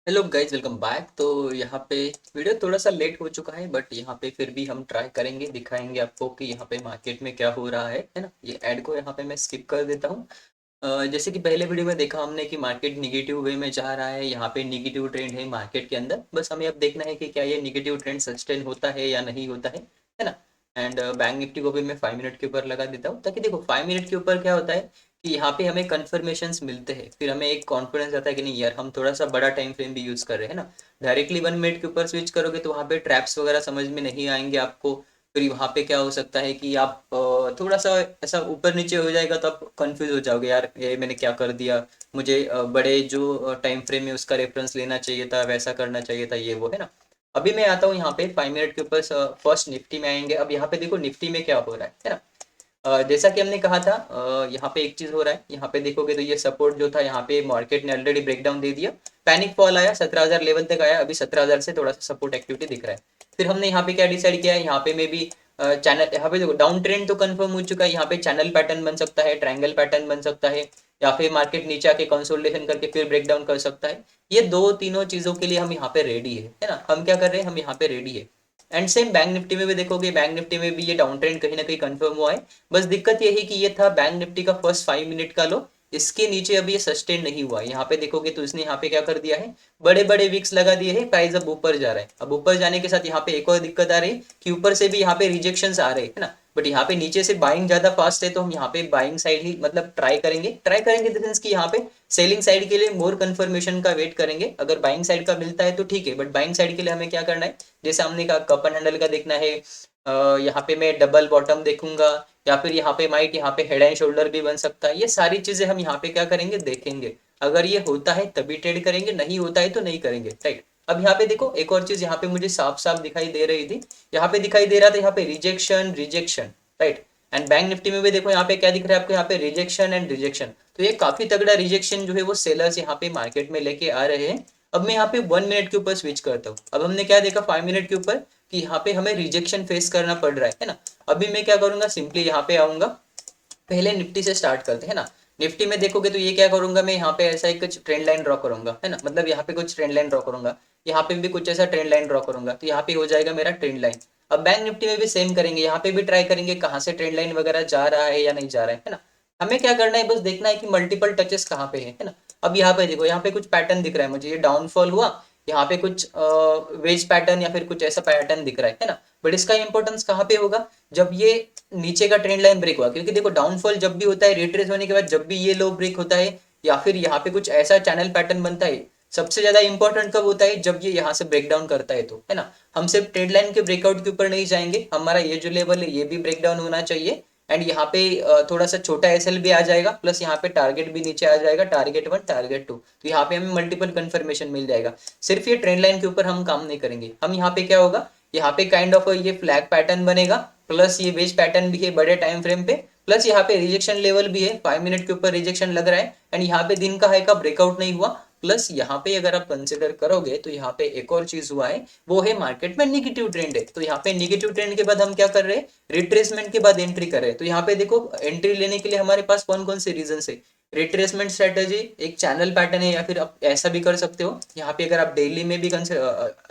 Hello guys, welcome back. तो यहाँ पे वीडियो थोड़ा सा लेट हो चुका है, बट यहाँ पे फिर भी हम ट्राई करेंगे, दिखाएंगे आपको कि यहाँ पे मार्केट में क्या हो रहा है ना। ये ऐड को यहाँ पे मैं स्किप कर देता हूँ। जैसे कि पहले वीडियो में देखा हमने कि मार्केट निगेटिव वे में जा रहा है, यहाँ पे निगेटिव ट्रेंड है मार्केट के अंदर। बस हमें अब देखना है कि क्या ये निगेटिव ट्रेंड सस्टेन होता है या नहीं होता है ना। एंड बैंक निफ्टी को भी मैं 5 मिनट के ऊपर लगा देता हूँ, ताकि देखो 5 मिनट के ऊपर क्या होता है कि यहाँ पे हमें कन्फर्मेशंस मिलते हैं, फिर हमें एक कॉन्फिडेंस आता है कि नहीं यार, हम थोड़ा सा बड़ा टाइम फ्रेम भी यूज़ कर रहे हैं ना। डायरेक्टली 1 मिनट के ऊपर स्विच करोगे तो वहाँ पे ट्रैप्स वगैरह समझ में नहीं आएंगे आपको। फिर वहाँ पे क्या हो सकता है कि आप थोड़ा सा ऐसा ऊपर नीचे हो जाएगा तो आप कंफ्यूज हो जाओगे, यार ये मैंने क्या कर दिया। मुझे बड़े जो टाइम फ्रेम में उसका रेफरेंस लेना चाहिए था, वैसा करना चाहिए था, ये वो है ना। अभी मैं आता हूँ यहाँ पे 5 मिनट के ऊपर। फर्स्ट निफ्टी में आएंगे। अब यहाँ पे देखो निफ्टी में क्या हो रहा है ना। जैसा कि हमने कहा था, यहाँ पे एक चीज हो रहा है। यहाँ पे देखोगे तो ये सपोर्ट जो था, यहाँ पे मार्केट ने ऑलरेडी ब्रेकडाउन दे दिया। पैनिक फॉल आया, 17,000 लेवल तक आया। अभी 17,000 से थोड़ा सा सपोर्ट एक्टिविटी दिख रहा है। फिर हमने यहाँ पे क्या डिसाइड किया है, यहाँ पे में भी चैनल, यहाँ पे देखो डाउन ट्रेंड तो कंफर्म हो चुका है। यहाँ पे चैनल पैटर्न बन सकता है, ट्रायंगल पैटर्न बन सकता है, या फिर मार्केट नीचे आके कंसोलिडेशन करके फिर ब्रेकडाउन कर सकता है। ये दो तीनों चीजों के लिए हम यहाँ पे रेडी है ना। हम क्या कर रहे हैं, हम यहाँ पे रेडी है। एंड सेम बैंक निफ्टी में भी देखोगे, बैंक निफ्टी में भी ये डाउन ट्रेंड कहीं ना कहीं कंफर्म हुआ है। बस दिक्कत ये है कि ये था बैंक निफ्टी का फर्स्ट 5 मिनट का लो। इसके नीचे अभी ये सस्टेन नहीं हुआ। यहाँ पे देखोगे तो इसने यहाँ पे क्या कर दिया है, बड़े बड़े विक्स लगा दिए हैं। प्राइस अब ऊपर जा रहा है। अब ऊपर जाने के साथ यहाँ पे एक और दिक्कत आ रही है कि ऊपर से भी यहाँ पे रिजेक्शन आ रहे हैं, है ना। बट यहाँ पे नीचे से बाइंग ज्यादा फास्ट है, तो हम यहाँ पे बाइंग साइड ही मतलब ट्राई करेंगे इन द सेंस कि यहाँ पे सेलिंग साइड के लिए मोर कंफर्मेशन का वेट करेंगे। अगर बाइंग साइड का मिलता है तो ठीक है, बट बाइंग साइड के लिए हमें क्या करना है, जैसे हमने कहा कप एंड हैंडल का देखना है। यहाँ पे मैं डबल बॉटम देखूंगा, या फिर यहाँ पे माइट, यहाँ पे हेड एंड शोल्डर भी बन सकता है। ये सारी चीजें हम यहाँ पे क्या करेंगे, देखेंगे। अगर ये होता है तभी ट्रेड करेंगे, नहीं होता है तो नहीं करेंगे, राइट। अब यहाँ पे देखो एक और चीज यहाँ पे मुझे साफ साफ दिखाई दे रही थी। यहाँ पे दिखाई दे रहा था, यहाँ पे rejection rejection, right. And bank Nifty में भी देखो यहाँ पे क्या दिख रहा है आपको, यहाँ पे रिजेक्शन एंड रिजेक्शन। तो ये काफी तगड़ा रिजेक्शन जो है वो सेलर्स यहाँ पे मार्केट में लेके आ रहे हैं। अब मैं यहाँ पे 1 मिनट के ऊपर स्विच करता हूँ। अब हमने क्या देखा 5 मिनट के ऊपर, कि यहाँ पे हमें रिजेक्शन फेस करना पड़ रहा है ना। अभी मैं क्या करूंगा, सिंपली यहाँ पे आऊंगा। पहले निफ्टी से स्टार्ट करते हैं ना। निफ्टी में देखोगे तो ये क्या करूंगा, मैं यहाँ पे ऐसा एक कुछ ट्रेंड लाइन ड्रॉ करूंगा, है ना। मतलब यहाँ पे कुछ ट्रेंड लाइन ड्रॉ करूंगा, यहाँ पे भी कुछ ऐसा ट्रेंड लाइन ड्रॉ करूंगा, तो यहाँ पे हो जाएगा मेरा ट्रेंड लाइन। अब बैंक निफ्टी में भी सेम करेंगे, यहाँ पे भी ट्राई करेंगे कहाँ से ट्रेंड लाइन वगैरह जा रहा है या नहीं जा रहा है ना। हमें क्या करना है, बस देखना है कि मल्टीपल टचेस कहाँ पे है ना। अब यहाँ पे देखो, यहाँ पे कुछ पैटर्न दिख रहा है मुझे, ये डाउनफॉल हुआ। यहाँ पे कुछ वेज पैटर्न या फिर कुछ ऐसा पैटर्न दिख रहा है ना। बट इसका इंपॉर्टेंस कहाँ पे होगा, जब ये नीचे का ट्रेंड लाइन ब्रेक हुआ। क्योंकि देखो डाउनफॉल जब भी होता है, रिट्रेस होने के बाद जब भी ये लो ब्रेक होता है, या फिर यहाँ पे कुछ ऐसा चैनल पैटर्न बनता है, सबसे ज्यादा इंपॉर्टेंट कब होता है, जब ये यहाँ से ब्रेक डाउन करता है, तो है ना। हम सिर्फ ट्रेंड लाइन के ब्रेकआउट के ऊपर नहीं जाएंगे, हमारा ये जो लेवल है ये भी ब्रेक डाउन होना चाहिए। एंड यहाँ पे थोड़ा सा छोटा एसएल भी आ जाएगा, प्लस यहाँ पे टारगेट भी नीचे आ जाएगा, टारगेट 1 टारगेट 2। तो यहाँ पे हमें मल्टीपल कंफर्मेशन मिल जाएगा। सिर्फ ये ट्रेंड लाइन के ऊपर हम काम नहीं करेंगे। हम यहाँ पे क्या होगा, यहाँ पे काइंड ऑफ ये फ्लैग पैटर्न बनेगा, प्लस ये वेज पैटर्न भी है बड़े टाइम फ्रेम पे, प्लस यहाँ पे रिजेक्शन लेवल भी है। 5 मिनट के ऊपर रिजेक्शन लग रहा है, एंड यहाँ पे दिन का हाई का ब्रेकआउट नहीं हुआ। प्लस यहाँ पे अगर आप कंसिडर करोगे तो यहाँ पे एक और चीज हुआ है, वो है मार्केट में निगेटिव ट्रेंड है। तो यहाँ पे निगेटिव ट्रेंड के बाद हम क्या कर रहे हैं, रिट्रेसमेंट के बाद एंट्री कर रहे हैं। तो यहाँ पे देखो एंट्री लेने के लिए हमारे पास कौन कौन से रीजन है। रिट्रेसमेंट स्ट्रेटेजी एक चैनल पैटर्न है, या फिर आप ऐसा भी कर सकते हो। यहाँ पे अगर आप डेली में भी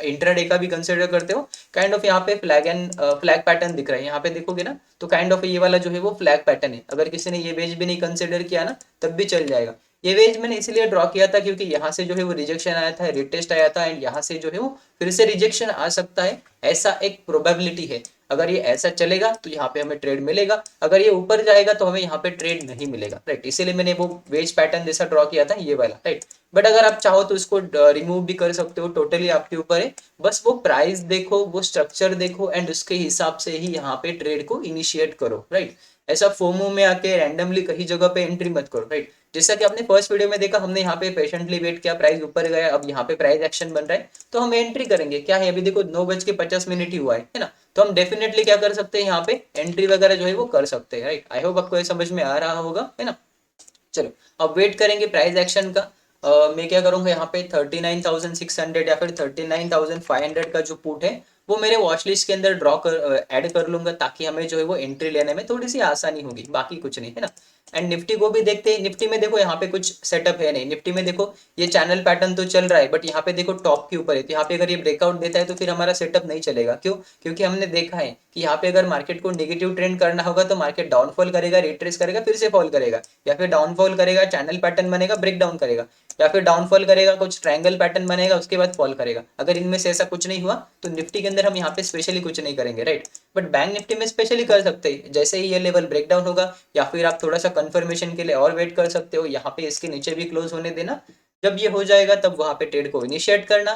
इंट्राडे का भी कंसिडर करते हो, काइंड ऑफ यहाँ पे फ्लैग पैटर्न दिख रहा है। यहाँ पे देखोगे ना, तो काइंड ऑफ ये वाला जो है वो फ्लैग पैटर्न है। अगर किसी ने ये वेज भी नहीं कंसिडर किया ना, तब भी चल जाएगा। ये वेज मैंने इसलिए ड्रॉ किया था क्योंकि यहाँ से जो है वो रिजेक्शन आया था, रिटेस्ट आया था, एंड यहाँ से जो है वो फिर से रिजेक्शन आ सकता है, ऐसा एक प्रोबेबिलिटी है। अगर ये ऐसा चलेगा तो यहाँ पे हमें ट्रेड मिलेगा, अगर ये ऊपर जाएगा तो हमें यहाँ पे ट्रेड नहीं मिलेगा, राइट। इसीलिए मैंने वो वेज पैटर्न जैसा ड्रॉ किया था, ये वाला, राइट। बट अगर आप चाहो तो इसको रिमूव भी कर सकते हो, टोटली आपके ऊपर है। बस वो प्राइस देखो, वो स्ट्रक्चर देखो, एंड उसके हिसाब से ही यहाँ पे ट्रेड को इनिशिएट करो, राइट। ऐसा फोमो में आके रैंडमली कहीं जगह पे एंट्री मत करो, राइट। जैसा कि आपने फर्स्ट वीडियो में देखा, हमने यहाँ पे पेशेंटली वेट किया, प्राइस ऊपर गया, अब यहाँ पे प्राइस एक्शन बन रहा है, तो हम एंट्री करेंगे। क्या है, अभी देखो 9:50 ही हुआ है ना। तो हम डेफिनेटली क्या कर सकते हैं, यहाँ पे एंट्री वगैरह जो है वो कर सकते हैं, राइट। आई होप आपको ये समझ में आ रहा होगा, है ना। चलो, अब वेट करेंगे प्राइस एक्शन का। मैं क्या करूंगा, यहाँ पे 39,600 या फिर 39,500 का जो पुट है वो मेरे वॉच लिस्ट के अंदर ऐड कर लूंगा, ताकि हमें जो है वो एंट्री लेने में थोड़ी सी आसानी होगी, बाकी कुछ नहीं है ना। एंड निफ्टी को भी देखते हैं। निफ्टी में देखो यहाँ पे कुछ सेटअप है नहीं। निफ्टी में देखो ये चैनल पैटर्न तो चल रहा है, बट यहाँ पे देखो टॉप के ऊपर है, तो यहाँ पे अगर ये ब्रेकआउट देता है तो फिर हमारा सेटअप नहीं चलेगा। क्यों? क्योंकि हमने देखा है कि यहाँ पे अगर मार्केट को नेगेटिव ट्रेंड करना होगा तो मार्केट डाउनफॉल करेगा, रिट्रेस करेगा, फिर से फॉल करेगा, या फिर डाउनफॉल करेगा, चैनल पैटर्न बनेगा, ब्रेक डाउन करेगा, या फिर डाउनफॉल करेगा, कुछ ट्रायंगल पैटर्न बनेगा, उसके बाद फॉल करेगा। अगर इनमें से ऐसा कुछ नहीं हुआ तो निफ्टी के अंदर हम यहाँ पे स्पेशली कुछ नहीं करेंगे, राइट। बट बैंक निफ्टी में स्पेशली कर सकते हैं। जैसे ही ये लेवल ब्रेकडाउन होगा, या फिर आप थोड़ा सा कंफर्मेशन के लिए और वेट कर सकते हो, यहाँ पे इसके नीचे भी क्लोज होने देना। जब ये हो जाएगा तब वहां पे ट्रेड को इनिशिएट करना,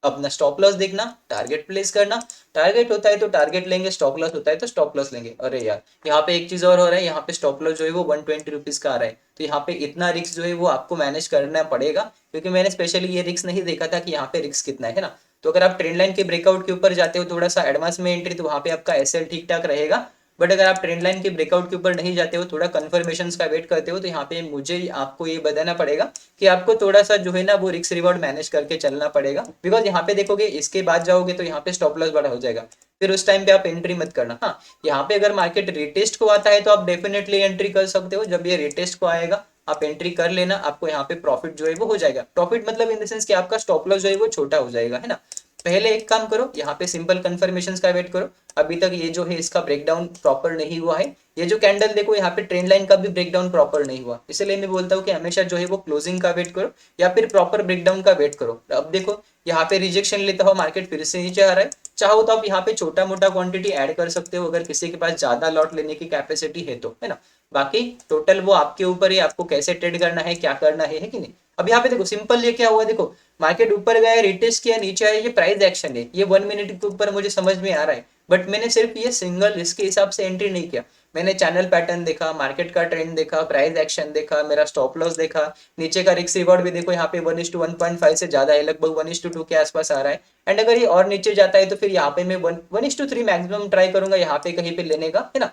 अपना स्टॉप लॉस देखना, टारगेट प्लेस करना। टारगेट होता है तो टारगेट लेंगे, स्टॉप लॉस होता है तो स्टॉप लॉस लेंगे। अरे यार, यहाँ पे एक चीज और हो रहा है, यहाँ पे स्टॉप लॉस जो है वो 120 रुपीज का आ रहा है। तो यहाँ पे इतना रिस्क जो है वो आपको मैनेज करना पड़ेगा, क्योंकि मैंने स्पेशली ये रिस्क नहीं देखा था कि यहाँ पे रिस्क कितना है ना। तो अगर आप ट्रेंड लाइन के ब्रेकआउट के ऊपर जाते हो थोड़ा सा एडवांस में एंट्री, तो वहाँ पे आपका एसएल ठीक ठाक रहेगा। बट अगर आप ट्रेंड लाइन के ब्रेकआउट के ऊपर नहीं जाते हो, थोड़ा कन्फर्मेशन का वेट करते हो, तो यहाँ पे मुझे आपको ये बताना पड़ेगा कि आपको थोड़ा सा जो है ना वो रिस्क रिवॉर्ड मैनेज करके चलना पड़ेगा। बिकॉज यहाँ पे देखोगे इसके बाद जाओगे तो यहाँ पे स्टॉप लॉस बड़ा हो जाएगा, फिर उस टाइम पे आप एंट्री मत करना। हाँ, यहाँ पे अगर मार्केट रिटेस्ट को आता है तो आप डेफिनेटली एंट्री कर सकते हो। जब ये रिटेस्ट को आएगा आप एंट्री कर लेना, आपको यहाँ पे प्रॉफिट जो है वो हो जाएगा। प्रॉफिट मतलब इन द सेंस कि आपका स्टॉप लॉस जो है वो छोटा हो जाएगा, है ना। पहले एक काम करो, यहाँ पे सिंपल कंफर्मेशन का वेट करो। अभी तक ये जो है इसका ब्रेकडाउन प्रॉपर नहीं हुआ है। ये जो कैंडल देखो यहाँ पे ट्रेंड लाइन का भी ब्रेकडाउन प्रॉपर नहीं हुआ, इसलिए मैं बोलता हूँ कि हमेशा जो है वो क्लोजिंग का वेट करो या फिर प्रॉपर ब्रेकडाउन का वेट करो। अब देखो यहाँ पे रिजेक्शन लेता हुआ मार्केट फिर से नीचे आ रहा है। चाहो तो आप यहाँ पे छोटा मोटा क्वांटिटी ऐड कर सकते हो, अगर किसी के पास ज्यादा लॉट लेने की कैपेसिटी है तो, है ना। बाकी टोटल वो आपके ऊपर है, आपको कैसे ट्रेड करना है, क्या करना है कि नहीं। अब यहाँ पे देखो सिंपल ये क्या हुआ, देखो मार्केट ऊपर गया, रिटेस्ट किया, नीचे आया, ये प्राइस एक्शन है, ये 1 मिनट के ऊपर मुझे समझ में आ रहा है। बट मैंने सिर्फ ये सिंगल इसके हिसाब से एंट्री नहीं किया। मैंने चैनल पैटर्न देखा, मार्केट का ट्रेंड देखा, प्राइस एक्शन देखा, मेरा स्टॉप लॉस देखा, नीचे का रिस्क रिवॉर्ड भी देखो, यहाँ पे 1:1.5 से ज्यादा है, लगभग 1:2 के आसपास आ रहा है। एंड अगर ये और नीचे जाता है तो फिर यहाँ पे मैं 1:3 मैक्सिमम ट्राई करूंगा यहाँ पे कहीं पे लेने का, है ना।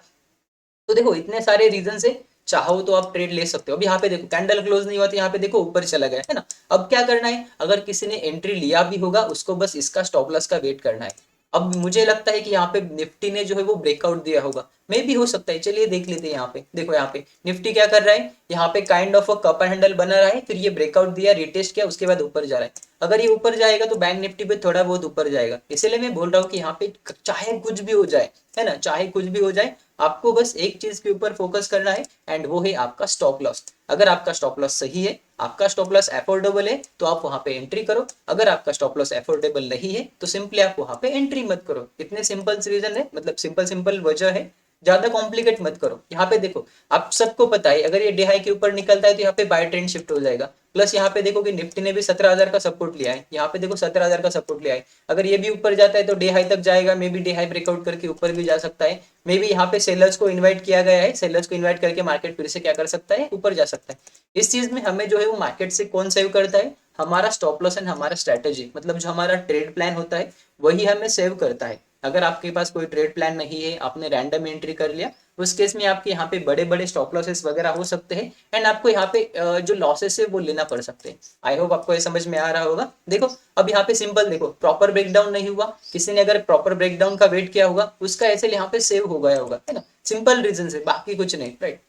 तो देखो इतने सारे रीजन से चाहो तो आप ट्रेड ले सकते हो। अब यहाँ पे देखो कैंडल क्लोज नहीं हुआ तो यहाँ पे देखो ऊपर चला गया, है ना। अब क्या करना है, अगर किसी ने एंट्री लिया भी होगा उसको बस इसका स्टॉप लॉस का वेट करना है। अब मुझे लगता है कि यहाँ पे निफ्टी ने जो है वो ब्रेकआउट दिया होगा, मे भी हो सकता है। चलिए देख लेते हैं। यहाँ पे देखो, यहाँ पे निफ्टी क्या कर रहा है, यहाँ पे kind of a cup and handle बना रहा है, फिर ये ब्रेकआउट दिया, रिटेस्ट किया, उसके बाद ऊपर जा रहा है। अगर ये ऊपर जाएगा तो बैंक निफ्टी पे थोड़ा बहुत ऊपर जाएगा। इसलिए मैं बोल रहा हूँ कि यहाँ पे चाहे कुछ भी हो जाए, है ना, चाहे कुछ भी हो जाए, आपको बस एक चीज के ऊपर फोकस करना है, एंड वो है आपका स्टॉप लॉस। अगर आपका स्टॉप लॉस सही है, आपका स्टॉप लॉस अफोर्डेबल है, तो आप वहां पे एंट्री करो। अगर आपका स्टॉप लॉस अफोर्डेबल नहीं है तो सिंपली आप वहां पे एंट्री मत करो। इतने सिंपल रीजन है, मतलब सिंपल सिंपल वजह है, ज्यादा कॉम्प्लिकेट मत करो। यहाँ पे देखो आप सबको पता है अगर ये डे हाई के ऊपर निकलता है तो यहाँ पे बाय ट्रेंड शिफ्ट हो जाएगा। प्लस यहाँ पे देखो कि निफ्टी ने भी 17,000 का सपोर्ट लिया है, यहाँ पे देखो 17,000 का सपोर्ट लिया है। अगर ये भी ऊपर जाता है तो डे हाई तक जाएगा, may be day high breakout करके ऊपर भी जा सकता है। मे बी यहाँ पे सेलर्स को इन्वाइट किया गया है, सेलर्स को इन्वाइट करके मार्केट फिर से क्या कर सकता है, ऊपर जा सकता है। इस चीज में हमें जो है वो मार्केट से कौन सेव करता है, हमारा स्टॉप लॉस एंड हमारा स्ट्रेटेजी, मतलब जो हमारा ट्रेड प्लान होता है वही हमें सेव करता है। अगर आपके पास कोई ट्रेड प्लान नहीं है, आपने रैंडम एंट्री कर लिया, उस केस में आपके यहाँ पे बड़े बड़े स्टॉप लॉसेस वगैरह हो सकते हैं, एंड आपको यहाँ पे जो लॉसेस है वो लेना पड़ सकते हैं। आई होप आपको ये समझ में आ रहा होगा। देखो अब यहाँ पे सिंपल देखो, प्रॉपर ब्रेकडाउन नहीं हुआ, किसी ने अगर प्रॉपर ब्रेकडाउन का वेट किया होगा उसका ऐसे यहाँ पे सेव हो गया होगा, है ना। सिंपल रीजन है, बाकी कुछ नहीं, राइट।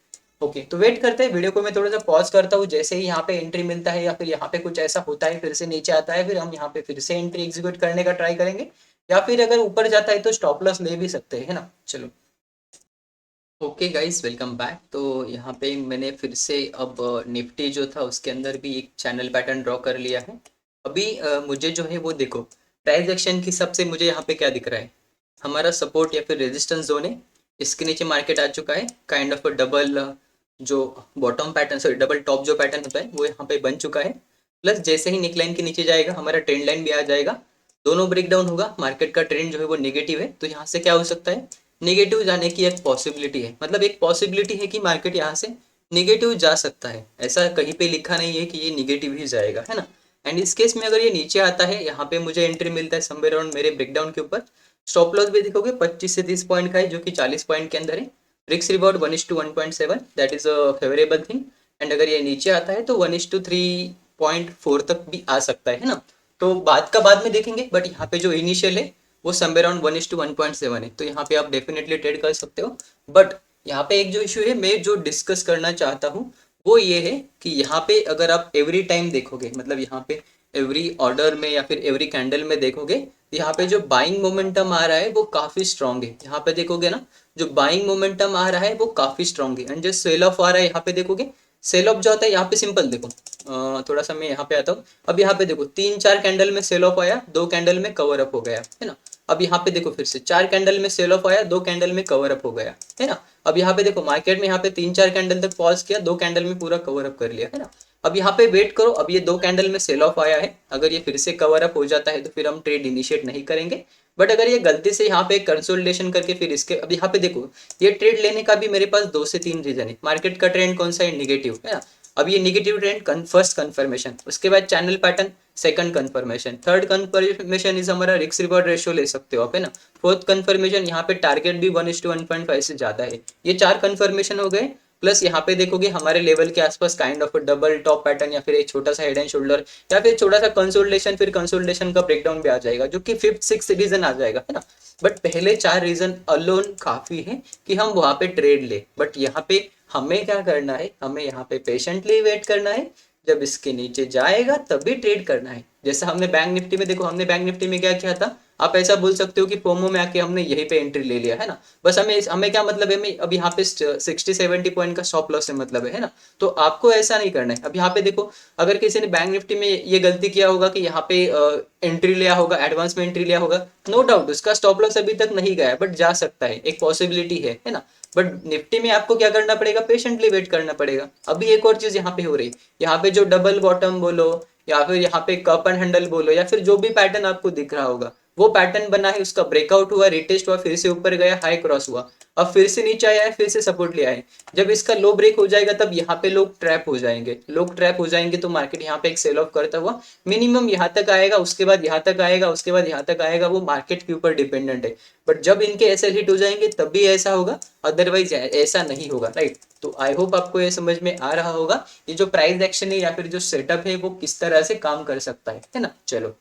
ओके, तो वेट करते हैं, वीडियो को मैं थोड़ा सा पॉज करता हूँ। जैसे ही यहाँ पे एंट्री मिलता है या फिर यहाँ पे कुछ ऐसा होता है फिर से नीचे आता है, फिर हम यहाँ पे फिर से एंट्री एग्जीक्यूट करने का ट्राई करेंगे, या फिर अगर ऊपर जाता है तो स्टॉप लॉस ले भी सकते हैं, है ना। चलो, ओके गाइस, वेलकम बैक। तो यहाँ पे मैंने फिर से अब निफ्टी जो था उसके अंदर भी एक चैनल पैटर्न ड्रॉ कर लिया है। अभी मुझे जो है वो देखो प्राइस एक्शन के हिसाब से मुझे यहाँ पे क्या दिख रहा है, हमारा सपोर्ट या फिर रेजिस्टेंस जोन है, इसके नीचे मार्केट आ चुका है। काइंड ऑफ डबल जो bottom pattern, sorry double top जो पैटर्न होता है वो यहाँ पे बन चुका है। प्लस जैसे ही निकलाइन के नीचे जाएगा हमारा ट्रेंड लाइन भी आ जाएगा, दोनों ब्रेक डाउन होगा, मार्केट का ट्रेंड जो है वो नेगेटिव है। तो यहाँ से क्या हो सकता है, नेगेटिव जाने की एक पॉसिबिलिटी है, मतलब एक पॉसिबिलिटी है कि मार्केट यहाँ से नेगेटिव जा सकता है। ऐसा कहीं पे लिखा नहीं है कि ये नेगेटिव ही जाएगा, है ना। एंड इस केस में अगर ये नीचे आता है, यहाँ पे मुझे एंट्री मिलता है समवेयर अराउंड मेरे ब्रेकडाउन के ऊपर। स्टॉप लॉस भी देखोगे 25 से 30 पॉइंट का है, जो कि 40 पॉइंट के अंदर है। Risk reward 1:1.7, that is a favourable thing. And अगर ये नीचे आता है तो 1:3.4 तक भी आ सकता है ना। तो बाद का बाद में देखेंगे, बट यहाँ पे जो इनिशियल है वो समवेयर अराउंड 1:1.7 है, तो यहाँ पे आप डेफिनेटली ट्रेड कर सकते हो। बट यहाँ पे एक जो इशू है मैं जो डिस्कस करना चाहता हूँ वो ये है कि यहाँ पे अगर आप एवरी टाइम देखोगे, मतलब यहाँ पे एवरी ऑर्डर में या फिर एवरी कैंडल में देखोगे, यहाँ पे जो बाइंग मोमेंटम आ रहा है वो काफी स्ट्रांग है। यहाँ पे देखोगे ना, जो बाइंग मोमेंटम आ रहा है वो काफी स्ट्रांग है, एंड जो सेल ऑफ आ रहा है यहाँ पे देखोगे, सेल ऑफ जो होता है यहाँ पे सिंपल देखो, थोड़ा सा मैं यहाँ पे आता हूँ। अब यहाँ पे देखो 3-4 कैंडल में सेल ऑफ आया, 2 कैंडल में कवर अप हो गया है ना। अब यहाँ पे देखो फिर से 4 कैंडल में सेल ऑफ आया, 2 कैंडल में कवर अप हो गया है ना। अब यहाँ पे देखो मार्केट में यहाँ पे 3-4 कैंडल तक पॉज किया, 2 कैंडल में पूरा कवर अप कर लिया है ना। अब यहाँ पे वेट करो, अब ये 2 कैंडल में सेल ऑफ आया है, अगर ये फिर से कवर अप हो जाता है तो फिर हम ट्रेड इनिशिएट नहीं करेंगे। बट अगर ये गलती से यहाँ पे कंसोलिडेशन करके फिर इसके, अब यहाँ पे देखो ये ट्रेड लेने का भी मेरे पास 2 से 3 रीजन है। मार्केट का ट्रेंड कौन सा है, निगेटिव है ना। अब ये निगेटिव ट्रेंड फर्स्ट कंफर्मेशन, उसके बाद channel pattern, second confirmation, third confirmation is हमारा रिस्क रिवॉर्ड रेशियो ले सकते हो आप, है ना। फोर्थ कंफर्मेशन यहाँ पे टारगेट भी 1:1.5 से ज्यादा है। ये 4 कंफर्मेशन हो गए, प्लस यहाँ पे देखोगे हमारे लेवल के आसपास kind of double top pattern या फिर एक छोटा सा हेड एंड शोल्डर या फिर छोटा सा कंसोलिडेशन, फिर कंसोलिडेशन का ब्रेकडाउन भी आ जाएगा जो कि 5th-6th रीजन आ जाएगा, है ना। बट पहले 4 रीजन अलोन काफी है कि हम वहां पे ट्रेड ले। बट यहाँ पे हमें क्या करना है, हमें यहाँ पे पेशेंटली वेट करना है, जब इसके नीचे जाएगा तभी ट्रेड करना है। जैसा हमने बैंक निफ्टी में देखो, हमने बैंक निफ्टी में क्या किया था, आप ऐसा बोल सकते हो कि फोमो में आके हमने यहीं पे एंट्री ले लिया, है ना। बस हमें क्या मतलब है, हमें अब यहाँ पे 60-70 पॉइंट का स्टॉप लॉस से मतलब है ना। तो आपको ऐसा नहीं करना है। अब यहाँ पे देखो, अगर किसी ने बैंक निफ्टी में ये गलती किया होगा कि यहाँ पे एंट्री लिया होगा, एडवांस में एंट्री लिया होगा, नो डाउट उसका स्टॉप लॉस अभी तक नहीं गया है, बट जा सकता है, एक पॉसिबिलिटी है ना। बट निफ्टी में आपको क्या करना पड़ेगा, पेशेंटली वेट करना पड़ेगा। अभी एक और चीज यहाँ पे हो रही, यहाँ पे जो डबल बॉटम बोलो या फिर यहाँ पे कप एंड हैंडल बोलो या फिर जो भी पैटर्न आपको दिख रहा होगा, वो पैटर्न बना है, उसका ब्रेकआउट हुआ, रिटेस्ट हुआ, फिर से ऊपर गया, हाई क्रॉस हुआ, अब फिर से नीचे आया है, फिर से सपोर्ट लिया है। जब इसका लो ब्रेक हो जाएगा तब यहाँ पे लोग ट्रैप हो जाएंगे, लोग ट्रैप हो जाएंगे तो मार्केट यहाँ पे एक सेल ऑफ करता हुआ मिनिमम यहाँ तक आएगा, उसके बाद यहाँ तक आएगा, उसके बाद यहाँ तक आएगा, वो मार्केट के ऊपर डिपेंडेंट है। बट जब इनके एसएल हिट हो जाएंगे तब भी ऐसा होगा, अदरवाइज ऐसा नहीं होगा, राइट। तो आई होप आपको ये समझ में आ रहा होगा ये जो प्राइस एक्शन है या फिर जो सेटअप है वो किस तरह से काम कर सकता है ना। चलो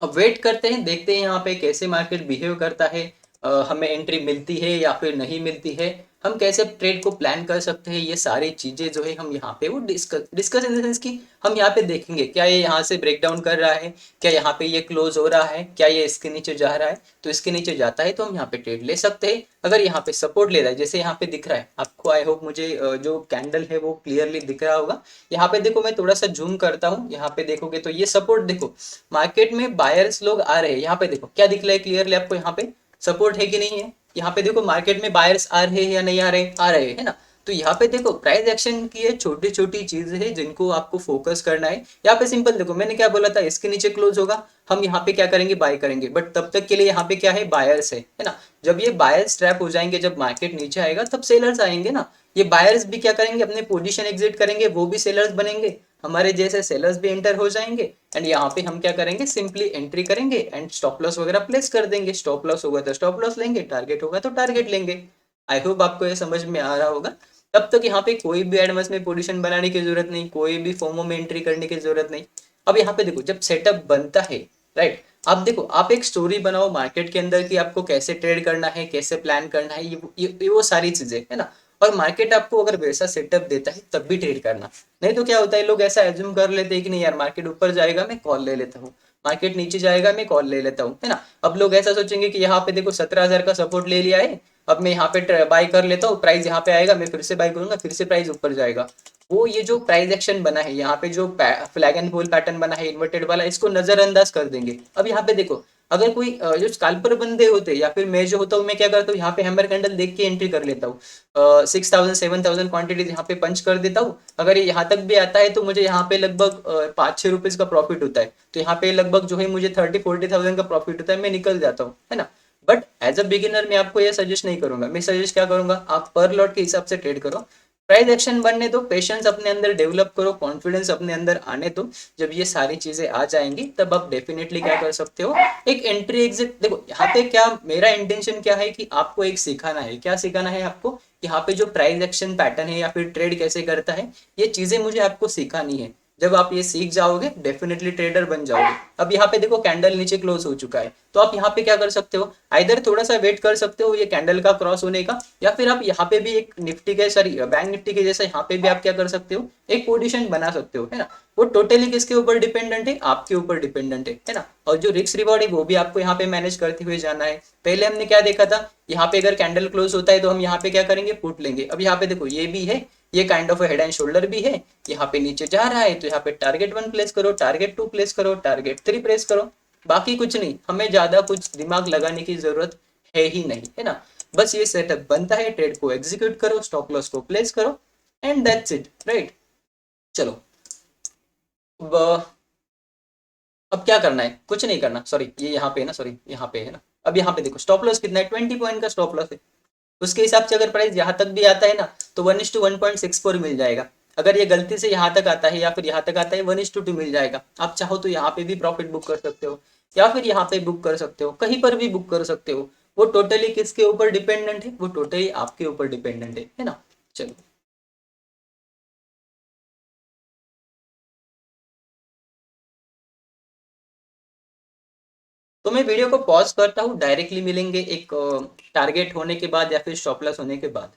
अब वेट करते हैं, देखते हैं यहाँ पे कैसे मार्केट बिहेव करता है, हमें एंट्री मिलती है या फिर नहीं मिलती है, हम कैसे ट्रेड को प्लान कर सकते हैं। ये सारी चीजें जो है हम यहाँ पे वो डिस्कस इन द सेंस कि हम यहाँ पे देखेंगे क्या ये यहाँ से ब्रेक डाउन कर रहा है, क्या यहाँ पे ये क्लोज हो रहा है, क्या ये इसके नीचे जा रहा है। तो इसके नीचे जाता है तो हम यहाँ पे ट्रेड ले सकते हैं। अगर यहाँ पे सपोर्ट ले रहा है, जैसे यहाँ पे दिख रहा है आपको, आई होप मुझे जो कैंडल है वो क्लियरली दिख रहा होगा। यहाँ पे देखो, मैं थोड़ा सा जूम करता हूँ, यहाँ पे देखोगे तो ये सपोर्ट देखो, मार्केट में बायर्स लोग आ रहे हैं। यहाँ पे देखो क्या दिख रहा है क्लियरली आपको, यहाँ पे सपोर्ट है कि नहीं है। यहाँ पे देखो मार्केट में बायर्स आ रहे हैं या नहीं आ रहे, आ रहे हैं ना। तो यहाँ पे देखो प्राइस एक्शन की ये छोटी छोटी चीजें है जिनको आपको फोकस करना है। यहाँ पे सिंपल देखो, मैंने क्या बोला था, इसके नीचे क्लोज होगा, हम यहाँ पे क्या करेंगे, बाय करेंगे। बट तब तक के लिए यहाँ पे क्या है, बायर्स है ना। जब ये बायर्स ट्रैप हो जाएंगे, जब मार्केट नीचे आएगा तब सेलर्स आएंगे ना। ये बायर्स भी क्या करेंगे, अपने पोजीशन एग्जिट करेंगे, वो भी सेलर्स बनेंगे, हमारे जैसे सेलर्स भी एंटर हो जाएंगे। एंड यहाँ पे हम क्या करेंगे, सिंपली एंट्री करेंगे एंड स्टॉप लॉस वगैरह प्लेस कर देंगे। स्टॉप लॉस होगा तो स्टॉप लॉस लेंगे, टारगेट होगा तो टारगेट लेंगे। आई होप आपको ये समझ में आ रहा होगा। तब तक यहाँ पे कोई भी एडवांस में पोजीशन बनाने की जरूरत नहीं, कोई भी फोमो में एंट्री करने की जरूरत नहीं। अब यहाँ पे देखो जब सेटअप बनता है, राइट, आप देखो आप एक स्टोरी बनाओ मार्केट के अंदर कि आपको कैसे ट्रेड करना है, कैसे प्लान करना है, ये वो सारी चीजें है ना। और मार्केट आपको अगर वैसा सेटअप देता है तब भी ट्रेड करना। नहीं तो क्या होता है, लोग ऐसा एज्यूम कर लेते हैं कि नहीं यार मार्केट ऊपर जाएगा मैं कॉल ले लेता हूँ, मार्केट नीचे जाएगा मैं कॉल ले लेता हूँ, है ना। अब लोग ऐसा सोचेंगे कि यहाँ पे देखो 17,000 का सपोर्ट ले लिया है, अब मैं यहाँ पे बाई कर लेता हूँ, प्राइस यहाँ पे आएगा, मैं फिर से बाई करूंगा, फिर से प्राइस ऊपर जाएगा। वो ये जो प्राइस एक्शन बना है, यहाँ पे जो फ्लैग एंड होल पैटर्न बना है इन्वर्टेड वाला, इसको नजरअंदाज कर देंगे। अब यहाँ पे देखो, अगर कोई जो स्कैल्पर बंदे होते या फिर मैं जो होता हूँ, मैं क्या करता हूँ, यहाँ पे हैमर कैंडल देख के एंट्री कर लेता हूँ, 6,000 7,000 क्वांटिटी यहाँ पे पंच कर देता हूँ। अगर ये यहाँ तक भी आता है तो मुझे यहाँ पे लगभग 5-6 रुपीज का प्रॉफिट होता है। तो यहाँ पे लगभग जो है मुझे 30-40,000 का प्रॉफिट होता है, मैं निकल जाता हूँ, है ना। बट एज अ बिगिनर मैं आपको ये सजेस्ट नहीं करूंगा, मैं सजेस्ट क्या करूंगा, आप पर लॉट के हिसाब से ट्रेड करो, प्राइस एक्शन बनने दो, पेशेंस अपने अंदर डेवलप करो, कॉन्फिडेंस अपने अंदर आने दो। जब ये सारी चीजें आ जाएंगी तब आप डेफिनेटली क्या कर सकते हो, एक एंट्री एग्जिट। देखो यहाँ पे क्या मेरा इंटेंशन क्या है कि आपको एक सिखाना है, क्या सिखाना है आपको, यहाँ पे जो प्राइस एक्शन पैटर्न है या फिर ट्रेड कैसे करता है, ये चीजें मुझे आपको सिखानी है। जब आप ये सीख जाओगे डेफिनेटली ट्रेडर बन जाओगे। अब यहाँ पे देखो कैंडल नीचे क्लोज हो चुका है, तो आप यहाँ पे क्या कर सकते हो, आइदर थोड़ा सा वेट कर सकते हो ये कैंडल का क्रॉस होने का, या फिर आप यहाँ पे भी एक निफ्टी के सॉरी बैंक निफ्टी के जैसा यहाँ पे भी आप क्या कर सकते हो, एक पोजीशन बना सकते हो, है ना। वो टोटली किसके ऊपर डिपेंडेंट है, आपके ऊपर डिपेंडेंट है ना। और जो रिस्क रिवॉर्ड है वो भी आपको यहाँ पे मैनेज करते हुए जाना है। पहले हमने क्या देखा था, यहाँ पे अगर कैंडल क्लोज होता है तो हम यहाँ पे क्या करेंगे, पुट लेंगे। अब यहाँ पे देखो ये भी है, ये kind of head and shoulder भी है, यहाँ पे नीचे जा रहा है तो यहाँ पे टारगेट 1 प्लेस करो, टारगेट 2 प्लेस करो, टारगेट 3 प्लेस करो। बाकी कुछ नहीं, हमें ज्यादा कुछ दिमाग लगाने की जरूरत है ही नहीं, है ना। बस ये सेटअप बनता है, ट्रेड को एग्जीक्यूट करो, स्टॉप लॉस को प्लेस करो, एंड दैट्स इट, राइट। चलो अब क्या करना है, कुछ नहीं करना, सॉरी ये यहाँ पे है ना, सॉरी यहाँ पे है ना। अब यहाँ पे देखो स्टॉप लॉस कितना है, 20 पॉइंट का स्टॉप लॉस है। उसके हिसाब से अगर प्राइस यहाँ तक भी आता है ना तो 1:1.64 मिल जाएगा। अगर ये गलती से यहाँ तक आता है या फिर यहाँ तक आता है 1:2 मिल जाएगा। आप चाहो तो यहाँ पे भी प्रॉफिट बुक कर सकते हो, या फिर यहाँ पे बुक कर सकते हो, कहीं पर भी बुक कर सकते हो। वो टोटली किसके ऊपर डिपेंडेंट है, वो टोटली आपके ऊपर डिपेंडेंट है ना। चलो तो मैं वीडियो को पॉज करता हूँ, डायरेक्टली मिलेंगे एक टारगेट होने के बाद या फिर स्टॉप लॉस होने के बाद।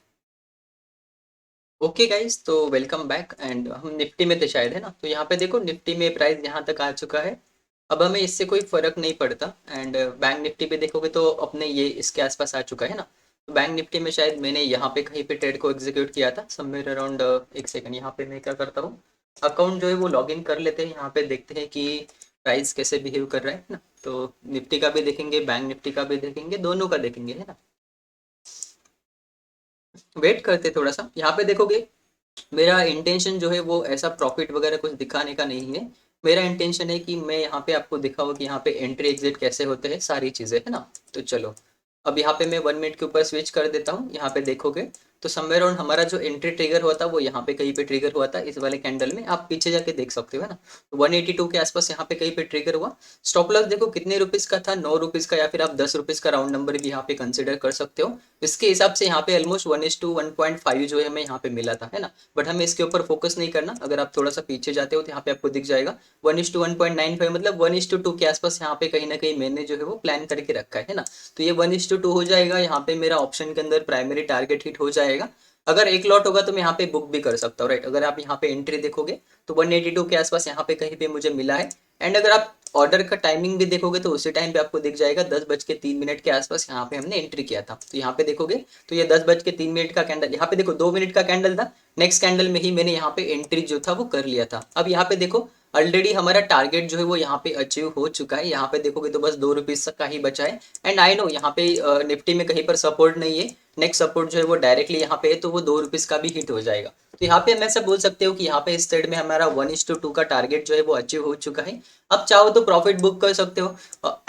ओके गाइस, तो वेलकम बैक। एंड हम निफ्टी में थे शायद, है ना। तो यहाँ पे देखो निफ्टी में प्राइस यहाँ तक आ चुका है। अब हमें इससे कोई फर्क नहीं पड़ता। एंड बैंक निफ्टी पे देखोगे तो अपने ये इसके आसपास आ चुका है ना। तो बैंक निफ्टी में शायद मैंने यहाँ पे कहीं पे ट्रेड को एग्जीक्यूट किया था समवेयर अराउंड, एक सेकंड। यहाँ पे मैं क्या करता हूँ, अकाउंट जो है वो लॉग इन कर लेते हैं, यहाँ पे देखते हैं कि प्राइस कैसे बिहेव कर रहा है ना। तो निफ्टी का भी देखेंगे, बैंक निफ्टी का भी देखेंगे, दोनों का देखेंगे, है ना। वेट करते थोड़ा सा। यहाँ पे देखोगे मेरा इंटेंशन जो है वो ऐसा प्रॉफिट वगैरह कुछ दिखाने का नहीं है। मेरा इंटेंशन है कि मैं यहाँ पे आपको दिखाऊँ कि यहाँ पे एंट्री एग्जिट कैसे होते हैं, सारी चीज़ें, है ना। तो चलो अब यहाँ पे मैं 1 मिनट के ऊपर स्विच कर देता हूँ। यहाँ पे देखोगे तो समवेयर ऑन हमारा जो एंट्री ट्रिगर हुआ था वो यहाँ पे कहीं पे ट्रिगर हुआ था, इस वाले कैंडल में आप पीछे जाके देख सकते हो, है ना। 182 के आसपास यहाँ पे कहीं पे ट्रिगर हुआ। स्टॉप लॉस देखो कितने रुपीज का था, 9 रुपीज का, या फिर आप 10 रुपीज का राउंड नंबर भी यहाँ पे कंसिडर कर सकते हो। इसके हिसाब से यहाँ पे ऑलमोस्ट 1:1.5 जो है हमें यहाँ पे मिला था, है ना। बट हमें इसके ऊपर फोकस नहीं करना। अगर आप थोड़ा सा पीछे जाते हो तो यहाँ पे आपको दिख जाएगा 1:1.95, मतलब 1:2 के आसपास यहाँ पे कहीं ना कहीं मैंने जो है वो प्लान करके रखा है ना। तो ये 1:2 हो जाएगा। यहाँ पे मेरा ऑप्शन के अंदर प्राइमरी टारगेट हिट हो जाएगा। अगर एक लॉट होगा तो मैं यहाँ पे बुक भी कर सकता हूँ, राइट। अगर आप यहाँ पे एंट्री देखोगे तो 182 के आसपास यहाँ पे कहीं पे मुझे मिला है। एंड अगर आप ऑर्डर का टाइमिंग भी देखोगे तो उसी टाइम पे आपको दिख जाएगा 10:03 के आसपास यहाँ पे हमने एंट्री किया था। तो यहाँ पे देखोगे तो ये 10:03 का कैंडल, यहाँ पे देखो 2 मिनट का कैंडल था। नेक्स्ट कैंडल में ही मैंने यहाँ पे एंट्री जो था वो कर लिया था। अब यहाँ पे देखो ऑलरेडी हमारा टारगेट जो है वो यहाँ पे अचीव हो चुका है। यहाँ पे देखोगे तो बस 2 रुपीज का ही बचा है। एंड आई नो यहाँ पे निफ्टी में कहीं पर सपोर्ट नहीं है। नेक्स्ट सपोर्ट जो है वो डायरेक्टली यहाँ पे है, तो वो 2 रुपीज का भी हिट हो जाएगा। तो यहाँ पे मैं सब बोल सकते हो कि यहाँ पे इस ट्रेड में हमारा 1:2 का टारगेट जो है वो अचीव हो चुका है। अब चाहो तो प्रॉफिट बुक कर सकते हो।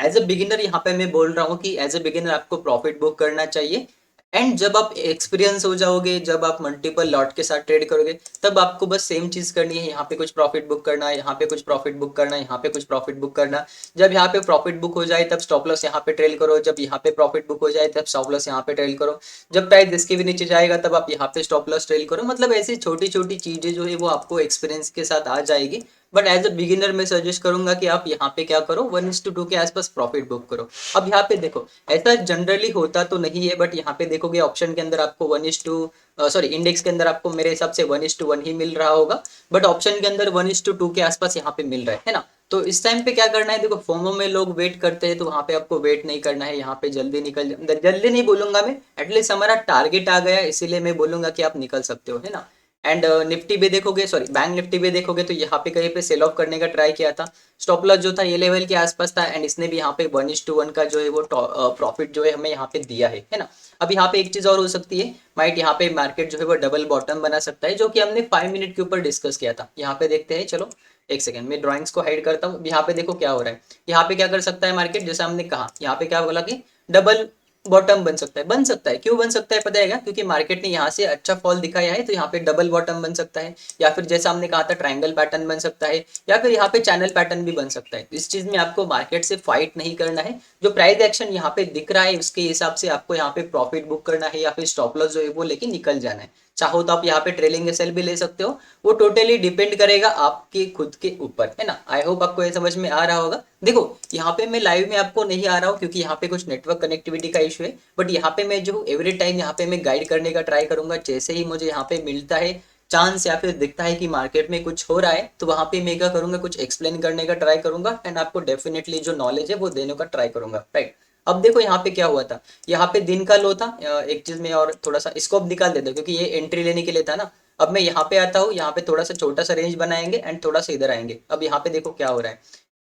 एज अ बिगिनर यहाँ पे मैं बोल रहा हूँ कि एज अ बिगिनर आपको प्रॉफिट बुक करना चाहिए। एंड जब आप एक्सपीरियंस हो जाओगे, जब आप मल्टीपल लॉट के साथ ट्रेड करोगे, तब आपको बस सेम चीज करनी है। यहाँ पे कुछ प्रॉफिट बुक करना है, यहाँ पे कुछ प्रॉफिट बुक करना है, यहाँ पे कुछ प्रॉफिट बुक करना। जब यहाँ पे प्रॉफिट बुक हो जाए तब स्टॉप लॉस यहाँ पे ट्रेल करो, जब यहाँ पे प्रॉफिट बुक हो जाए तब स्टॉप लॉस यहाँ पे ट्रेल करो। जब प्राइस इसके भी नीचे जाएगा तब आप यहाँ पे स्टॉप लॉस ट्रेल करो। मतलब ऐसी छोटी छोटी चीजें जो है वो आपको एक्सपीरियंस के साथ आ जाएगी। बट एज अ बिगिनर मैं सजेस्ट करूंगा कि आप यहाँ पे क्या करो, 1:2 के आसपास प्रॉफिट बुक करो। अब यहाँ पे देखो ऐसा जनरली होता तो नहीं है, बट यहाँ पे देखोगे ऑप्शन के अंदर आपको 1:2 सॉरी इंडेक्स के अंदर आपको मेरे हिसाब से 1:1 ही मिल रहा होगा। बट ऑप्शन के अंदर 1:2 के आसपास यहाँ पे मिल रहा है ना। तो इस टाइम पे क्या करना है, देखो फोमो में लोग वेट करते हैं तो वहां पे आपको वेट नहीं करना है। यहाँ पे जल्दी निकल, जल्दी नहीं बोलूंगा मैं, एटलीस्ट हमारा टारगेट आ गया इसीलिए मैं बोलूंगा कि आप निकल सकते हो, है ना। एंड निफ्टी पे देखोगे, सॉरी बैंक निफ्टी पे देखोगे तो यहाँ पे कहीं पे सेल ऑफ करने का ट्राई किया था। स्टॉप लॉस जो था ये लेवल के आसपास था। एंड इसने भी यहाँ पे 1:1 का जो है वो प्रॉफिट जो है हमें यहाँ पे दिया है ना। अब यहाँ पे एक चीज और हो सकती है, माइट यहाँ पे मार्केट जो है वो डबल बॉटम बना सकता है, जो कि हमने 5 मिनट के ऊपर डिस्कस किया था। यहाँ पे देखते हैं, चलो एक सेकंड मैं ड्राइंग्स को हाइड करता हूँ। यहाँ पे देखो क्या हो रहा है। यहाँ पे क्या कर सकता है मार्केट, जैसे हमने कहा यहाँ पे क्या बोला कि डबल बॉटम बन सकता है। बन सकता है, क्यों बन सकता है पता है क्या, क्योंकि मार्केट ने यहाँ से अच्छा फॉल दिखाया है तो यहाँ पे डबल बॉटम बन सकता है। या फिर जैसा हमने कहा था ट्रायंगल पैटर्न बन सकता है, या फिर यहाँ पे चैनल पैटर्न भी बन सकता है। इस चीज में आपको मार्केट से फाइट नहीं करना है। जो प्राइस एक्शन यहाँ पे दिख रहा है उसके हिसाब से आपको यहाँ पे प्रॉफिट बुक करना है, या फिर स्टॉप लॉस जो है वो लेके निकल जाना है। चाहो तो आप यहाँ पे ट्रेलिंग एसएल भी ले सकते हो, वो टोटली डिपेंड करेगा आपके खुद के ऊपर, है ना। आई होप आपको ये समझ में आ रहा होगा। देखो यहाँ पे मैं लाइव में आपको नहीं आ रहा हूँ क्योंकि यहाँ पे कुछ नेटवर्क कनेक्टिविटी का इशू है, बट यहाँ पे मैं जो एवरी टाइम यहाँ पे मैं गाइड करने का ट्राई करूंगा। जैसे ही मुझे यहाँ पे मिलता है चांस या फिर दिखता है कि मार्केट में कुछ हो रहा है, तो वहां पे मैं क्या करूंगा, कुछ एक्सप्लेन करने का ट्राई करूंगा एंड आपको डेफिनेटली जो नॉलेज है वो देने का ट्राई करूंगा, राइट। अब देखो यहाँ पे क्या हुआ था, यहाँ पे दिन का लो था। एक चीज में और थोड़ा सा स्कोप निकाल देता हूँ क्योंकि ये एंट्री लेने के लिए था ना। अब मैं यहाँ पे आता हूँ, यहाँ पे थोड़ा सा छोटा सा रेंज बनाएंगे एंड थोड़ा सा इधर आएंगे। अब यहाँ पे देखो क्या हो रहा है।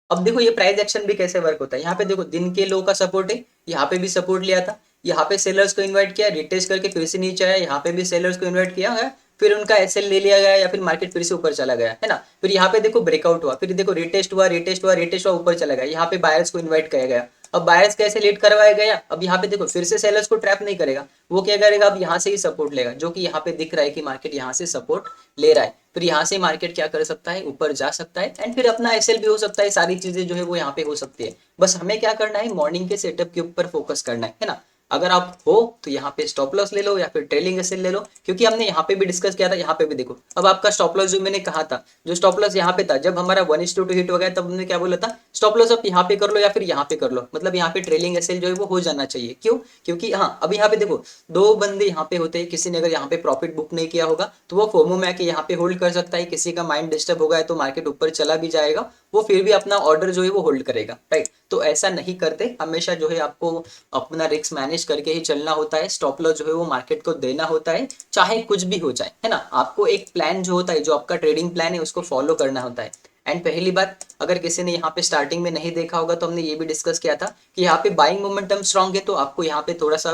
अब देखो ये प्राइस एक्शन भी कैसे वर्क होता है। यहाँ पे देखो दिन के लो का सपोर्ट है, यहाँ पे भी सपोर्ट लिया था, यहाँ पे सेलर्स को इन्वाइट किया, रिटेस्ट करके फिर से नीचे आया, यहाँ पे भी सेलर्स को इन्वाइट किया है, फिर उनका एसएल ले लिया गया या फिर मार्केट फिर से ऊपर चला गया, है ना। फिर यहाँ पे देखो ब्रेकआउट हुआ, फिर देखो रिटेस्ट हुआ, रिटेस्ट हुआ, रिटेस्ट हुआ, ऊपर चला गया, यहाँ पे बायर्स को इन्वाइट किया गया। अब बायर्स कैसे लीड करवाया गया, अब यहाँ पे देखो फिर से सेलर्स को ट्रैप नहीं करेगा, वो क्या करेगा, अब यहाँ से ही सपोर्ट लेगा, जो कि यहाँ पे दिख रहा है कि मार्केट यहाँ से सपोर्ट ले रहा है। फिर यहाँ से मार्केट क्या कर सकता है, ऊपर जा सकता है एंड फिर अपना एसएल भी हो सकता है। सारी चीजें जो है वो यहाँ पे हो सकती है। बस हमें क्या करना है, मॉर्निंग के सेटअप के ऊपर फोकस करना है ना। अगर आप हो तो यहाँ पे स्टॉप लॉस ले लो या फिर ट्रेलिंग एसएल ले लो, क्योंकि हमने यहाँ पे भी डिस्कस किया था, यहाँ पे भी देखो। अब आपका स्टॉप लॉस जो मैंने कहा था, जो स्टॉप लॉस यहाँ पे था, जब हमारा 1:2 हिट हो गया तब हमने क्या बोला था, स्टॉप लॉस आप यहाँ पे कर लो या फिर यहाँ पे कर लो, मतलब यहाँ पे ट्रेलिंग एसएल जो है वो हो जाना चाहिए। क्यों, क्योंकि हाँ अब यहाँ पे देखो दो बंदे यहाँ पे होते हैं, किसी ने अगर यहाँ पे प्रॉफिट बुक नहीं किया होगा तो वो फोमो में आके यहाँ पे होल्ड कर सकता है, किसी का माइंड डिस्टर्ब होगा तो मार्केट ऊपर चला भी जाएगा, वो फिर भी अपना ऑर्डर जो है वो होल्ड करेगा, राइट। तो ऐसा नहीं करते, हमेशा जो है आपको अपना रिस्क मैनेज करके ही चलना होता है। स्टॉप लॉस जो है वो मार्केट को देना होता है, चाहे कुछ भी हो जाए, है ना। आपको एक प्लान जो होता है, जो आपका ट्रेडिंग प्लान है, उसको फॉलो करना होता है। एंड पहली बात, अगर किसी ने यहाँ पे स्टार्टिंग में नहीं देखा होगा तो हमने ये भी डिस्कस किया था कि यहाँ पे बाइंग मोमेंटम स्ट्रांग है, तो आपको यहाँ पे थोड़ा सा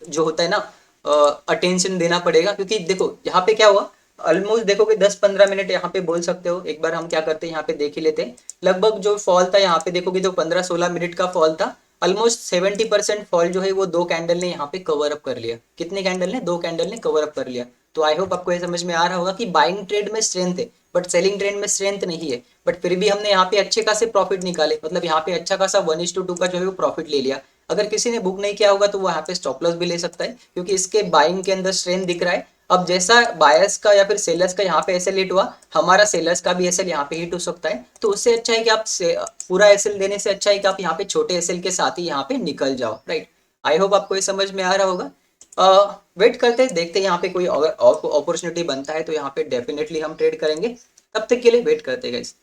जो होता है ना अटेंशन देना पड़ेगा। क्योंकि देखो यहाँ पे क्या हुआ, ऑलमोस्ट देखोगे 10-15 मिनट यहाँ पे बोल सकते हो। एक बार हम क्या करते हैं, यहाँ पे देख ही लेते हैं। लगभग जो फॉल था यहाँ पे देखोगे तो 15-16 मिनट का फॉल था। ऑलमोस्ट 70% फॉल जो है वो दो कैंडल ने यहाँ पे कवर अप कर लिया। कितने कैंडल ने, दो कैंडल ने कवर अप कर लिया। तो आई होप आपको ये समझ में आ रहा होगा कि बाइंग ट्रेड में स्ट्रेंथ है बट सेलिंग ट्रेड में स्ट्रेंथ नहीं है। बट फिर भी हमने यहाँ पे अच्छे खासे प्रॉफिट निकाले, मतलब यहाँ पे अच्छा खासा 1:2 का जो है वो प्रॉफिट ले लिया। अगर किसी ने बुक नहीं किया होगा तो वो यहाँ पे स्टॉप लॉस भी ले सकता है, क्योंकि इसके बाइंग के अंदर स्ट्रेंथ दिख रहा है। अब जैसा बायर्स का या फिर सेलर्स का यहाँ पे एसएल हिट हुआ, हमारा सेलर्स का भी एसएल यहाँ पे हिट हो सकता है। तो उससे अच्छा है कि आप पूरा एसएल देने से अच्छा है कि आप यहाँ पे छोटे एसएल के साथ ही यहाँ पे निकल जाओ, राइट। आई होप आपको ये समझ में आ रहा होगा। वेट करते हैं, देखते हैं यहाँ पे कोई अगर और अपॉर्चुनिटी बनता है तो यहाँ पे डेफिनेटली हम ट्रेड करेंगे। तब तक के लिए वेट करते हैं गाइस।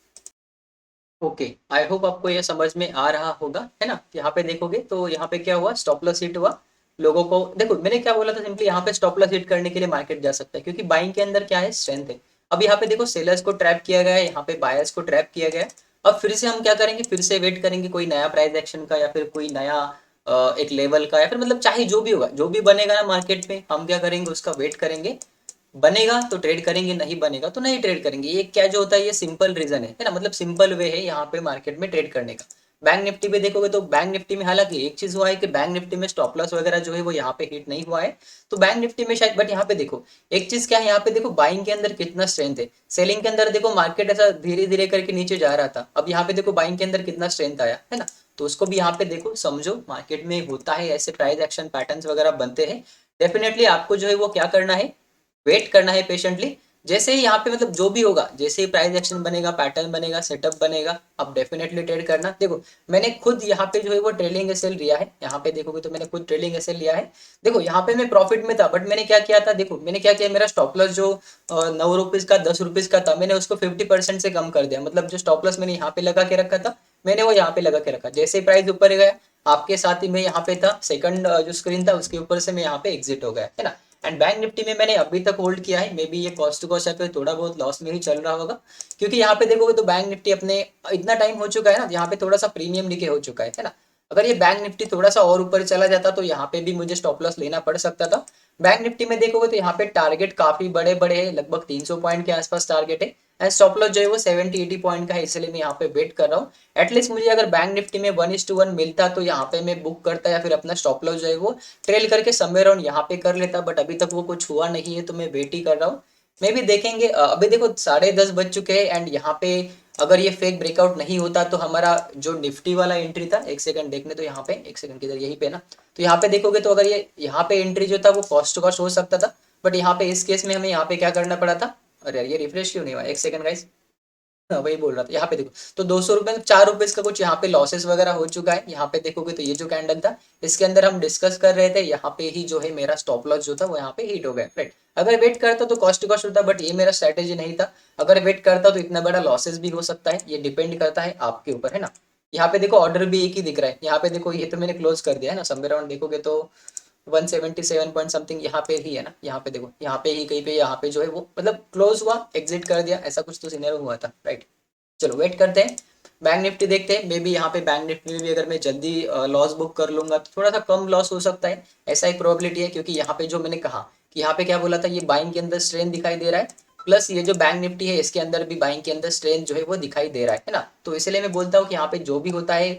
ओके, आई होप आपको ये समझ में आ रहा होगा, है ना। यहाँ पे देखोगे तो यहाँ पे क्या हुआ, स्टॉप लॉस हिट हुआ। लोगों को देखो मैंने क्या बोला था, सिंपली यहाँ पे स्टॉप लॉस हिट करने के लिए मार्केट जा सकता है, क्योंकि बाइंग के अंदर क्या है, स्ट्रेंथ है। अब यहाँ पे देखो सेलर्स को ट्रैप किया गया है, यहाँ पे बायर्स को ट्रैप किया गया है। अब फिर से हम क्या करेंगे, फिर से वेट करेंगे कोई नया प्राइस एक्शन का या फिर कोई नया एक लेवल का, या फिर मतलब चाहे जो भी होगा, जो भी बनेगा ना मार्केट में, हम क्या करेंगे उसका वेट करेंगे। बनेगा तो ट्रेड करेंगे, नहीं बनेगा तो नहीं ट्रेड करेंगे। ये क्या जो होता है, ये सिंपल रीजन है ना, मतलब सिंपल वे है यहाँ पे मार्केट में ट्रेड करने का। बैंक निफ्टी पे देखोगे तो बैंक निफ्टी में हालांकि एक चीज हुआ है कि बैंक निफ्टी में स्टॉप लॉस वगैरह जो है वो यहाँ पे हिट नहीं हुआ है, तो बैंक निफ्टी में शायद। बट यहाँ पे देखो एक चीज क्या है, यहाँ पे देखो बाइंग के अंदर कितना स्ट्रेंथ है, सेलिंग के अंदर देखो मार्केट ऐसा धीरे धीरे करके नीचे जा रहा था। अब यहाँ पे देखो बाइंग के अंदर कितना स्ट्रेंथ आया, है ना। तो उसको भी यहाँ पे देखो समझो, मार्केट में होता है ऐसे प्राइस एक्शन पैटर्न्स वगैरह बनते हैं। डेफिनेटली आपको जो है वो क्या करना है, वेट करना है पेशेंटली। जैसे ही यहाँ पे मतलब जो भी होगा, जैसे ही प्राइस एक्शन बनेगा, पैटर्न बनेगा, सेटअप बनेगा, आप डेफिनेटली ट्रेड करना। देखो मैंने खुद यहाँ पे जो है वो ट्रेलिंग एसएल लिया है, यहाँ पे देखोगे तो मैंने खुद ट्रेलिंग एसएल लिया है। देखो यहाँ पे मैं प्रॉफिट में था, बट मैंने क्या किया था, देखो मैंने क्या किया, मेरा स्टॉप लॉस जो 9 रुपीज का 10 रुपीज का था, मैंने उसको 50% से कम कर दिया। मतलब जो स्टॉप लॉस मैंने यहाँ पे लगा के रखा था, मैंने वो यहाँ पे लगा के रखा। जैसे प्राइस ऊपर गया, आपके साथ ही मैं यहाँ पे था, सेकंड जो स्क्रीन था उसके ऊपर से मैं यहाँ पे एग्जिट हो गया, है ना। एंड बैंक निफ्टी में मैंने अभी तक होल्ड किया है, मे बी ये कॉस्ट टू कॉस्ट या फिर थोड़ा बहुत लॉस में ही चल रहा होगा, क्योंकि यहाँ पे देखोगे तो बैंक निफ्टी अपने इतना टाइम हो चुका है ना, यहाँ पे थोड़ा सा प्रीमियम डिके हो चुका है ना। अगर ये बैंक निफ्टी थोड़ा सा और ऊपर चला जाता तो यहाँ पे भी मुझे स्टॉप लॉस लेना पड़ सकता था। बैंक निफ्टी में देखोगे तो यहाँ पे टारगेट काफी बड़े बड़े है, लगभग 300 पॉइंट के आसपास टारगेट है। एंड स्टॉप लॉस जो है वो 70-80 पॉइंट का है, इसलिए मैं यहाँ पे वेट कर रहा हूँ। एटलीस्ट मुझे अगर बैंक निफ्टी में 1:1 मिलता तो यहाँ पे मैं बुक करता, या फिर अपना स्टॉप लॉस जो है वो ट्रेल करके समवेयर अराउंड यहाँ पे कर लेता। बट अभी तक वो कुछ हुआ नहीं है, तो मैं वेट ही कर रहा हूँ। मैं भी देखेंगे। अभी देखो 10:30 बज चुके हैं एंड यहाँ पे अगर ये फेक ब्रेकआउट नहीं होता तो हमारा जो निफ्टी वाला एंट्री था, एक सेकंड देखने तो यहाँ पे, एक सेकंड किधर, यहीं पे ना। तो यहाँ पे देखोगे तो अगर ये यहाँ पे एंट्री जो था वो कॉस्ट टू कॉस्ट हो सकता था, बट यहाँ पे इस केस में हमें यहाँ पे क्या करना पड़ा था, अरे यार ये रिफ्रेश क्यों नहीं हुआ, एक सेकंड गाइस। हाँ वही बोल रहा था, यहाँ पे देखो तो 200 रुपये में 4 रुपये का कुछ यहाँ पे लॉसेस वगैरह हो चुका है। यहाँ पे देखोगे तो ये जो कैंडल था इसके अंदर हम डिस्कस कर रहे थे, यहाँ पे ही जो है मेरा स्टॉप लॉस जो था वो यहाँ पे हिट हो गया, राइट। अगर वेट करता तो कॉस्ट टू कॉस्ट होता, बट ये मेरा स्ट्रेटेजी नहीं था। अगर वेट करता तो इतना बड़ा लॉसेस भी हो सकता है, ये डिपेंड करता है आपके ऊपर, है ना। यहाँ पे देखो ऑर्डर भी एक ही दिख रहा है, यहाँ पे देखो ये तो मैंने क्लोज कर दिया है ना, समवेयर अराउंड देखोगे तो 177 पॉइंट समथिंग यहाँ पे ही है ना, यहाँ पे देखो यहाँ पे ही कहीं पे यहाँ पे जो है वो मतलब क्लोज हुआ, एग्जिट कर दिया, ऐसा कुछ तो सिनेरियो हुआ था, राइट। चलो वेट करते हैं, बैंक निफ्टी देखते हैं। मे बी यहाँ पे बैंक निफ्टी में भी अगर मैं जल्दी लॉस बुक कर लूंगा तो थोड़ा सा कम लॉस हो सकता है, ऐसा एक प्रोबेबिलिटी है। क्योंकि यहाँ पे जो मैंने कहा कि यहाँ पे क्या बोला था, ये बाइंग के अंदर स्ट्रेन दिखाई दे रहा है, प्लस ये जो बैंक निफ्टी है इसके अंदर भी बाइंग के अंदर स्ट्रेन जो है वो दिखाई दे रहा है ना। तो इसलिए मैं बोलता हूँ कि यहाँ पे जो भी होता है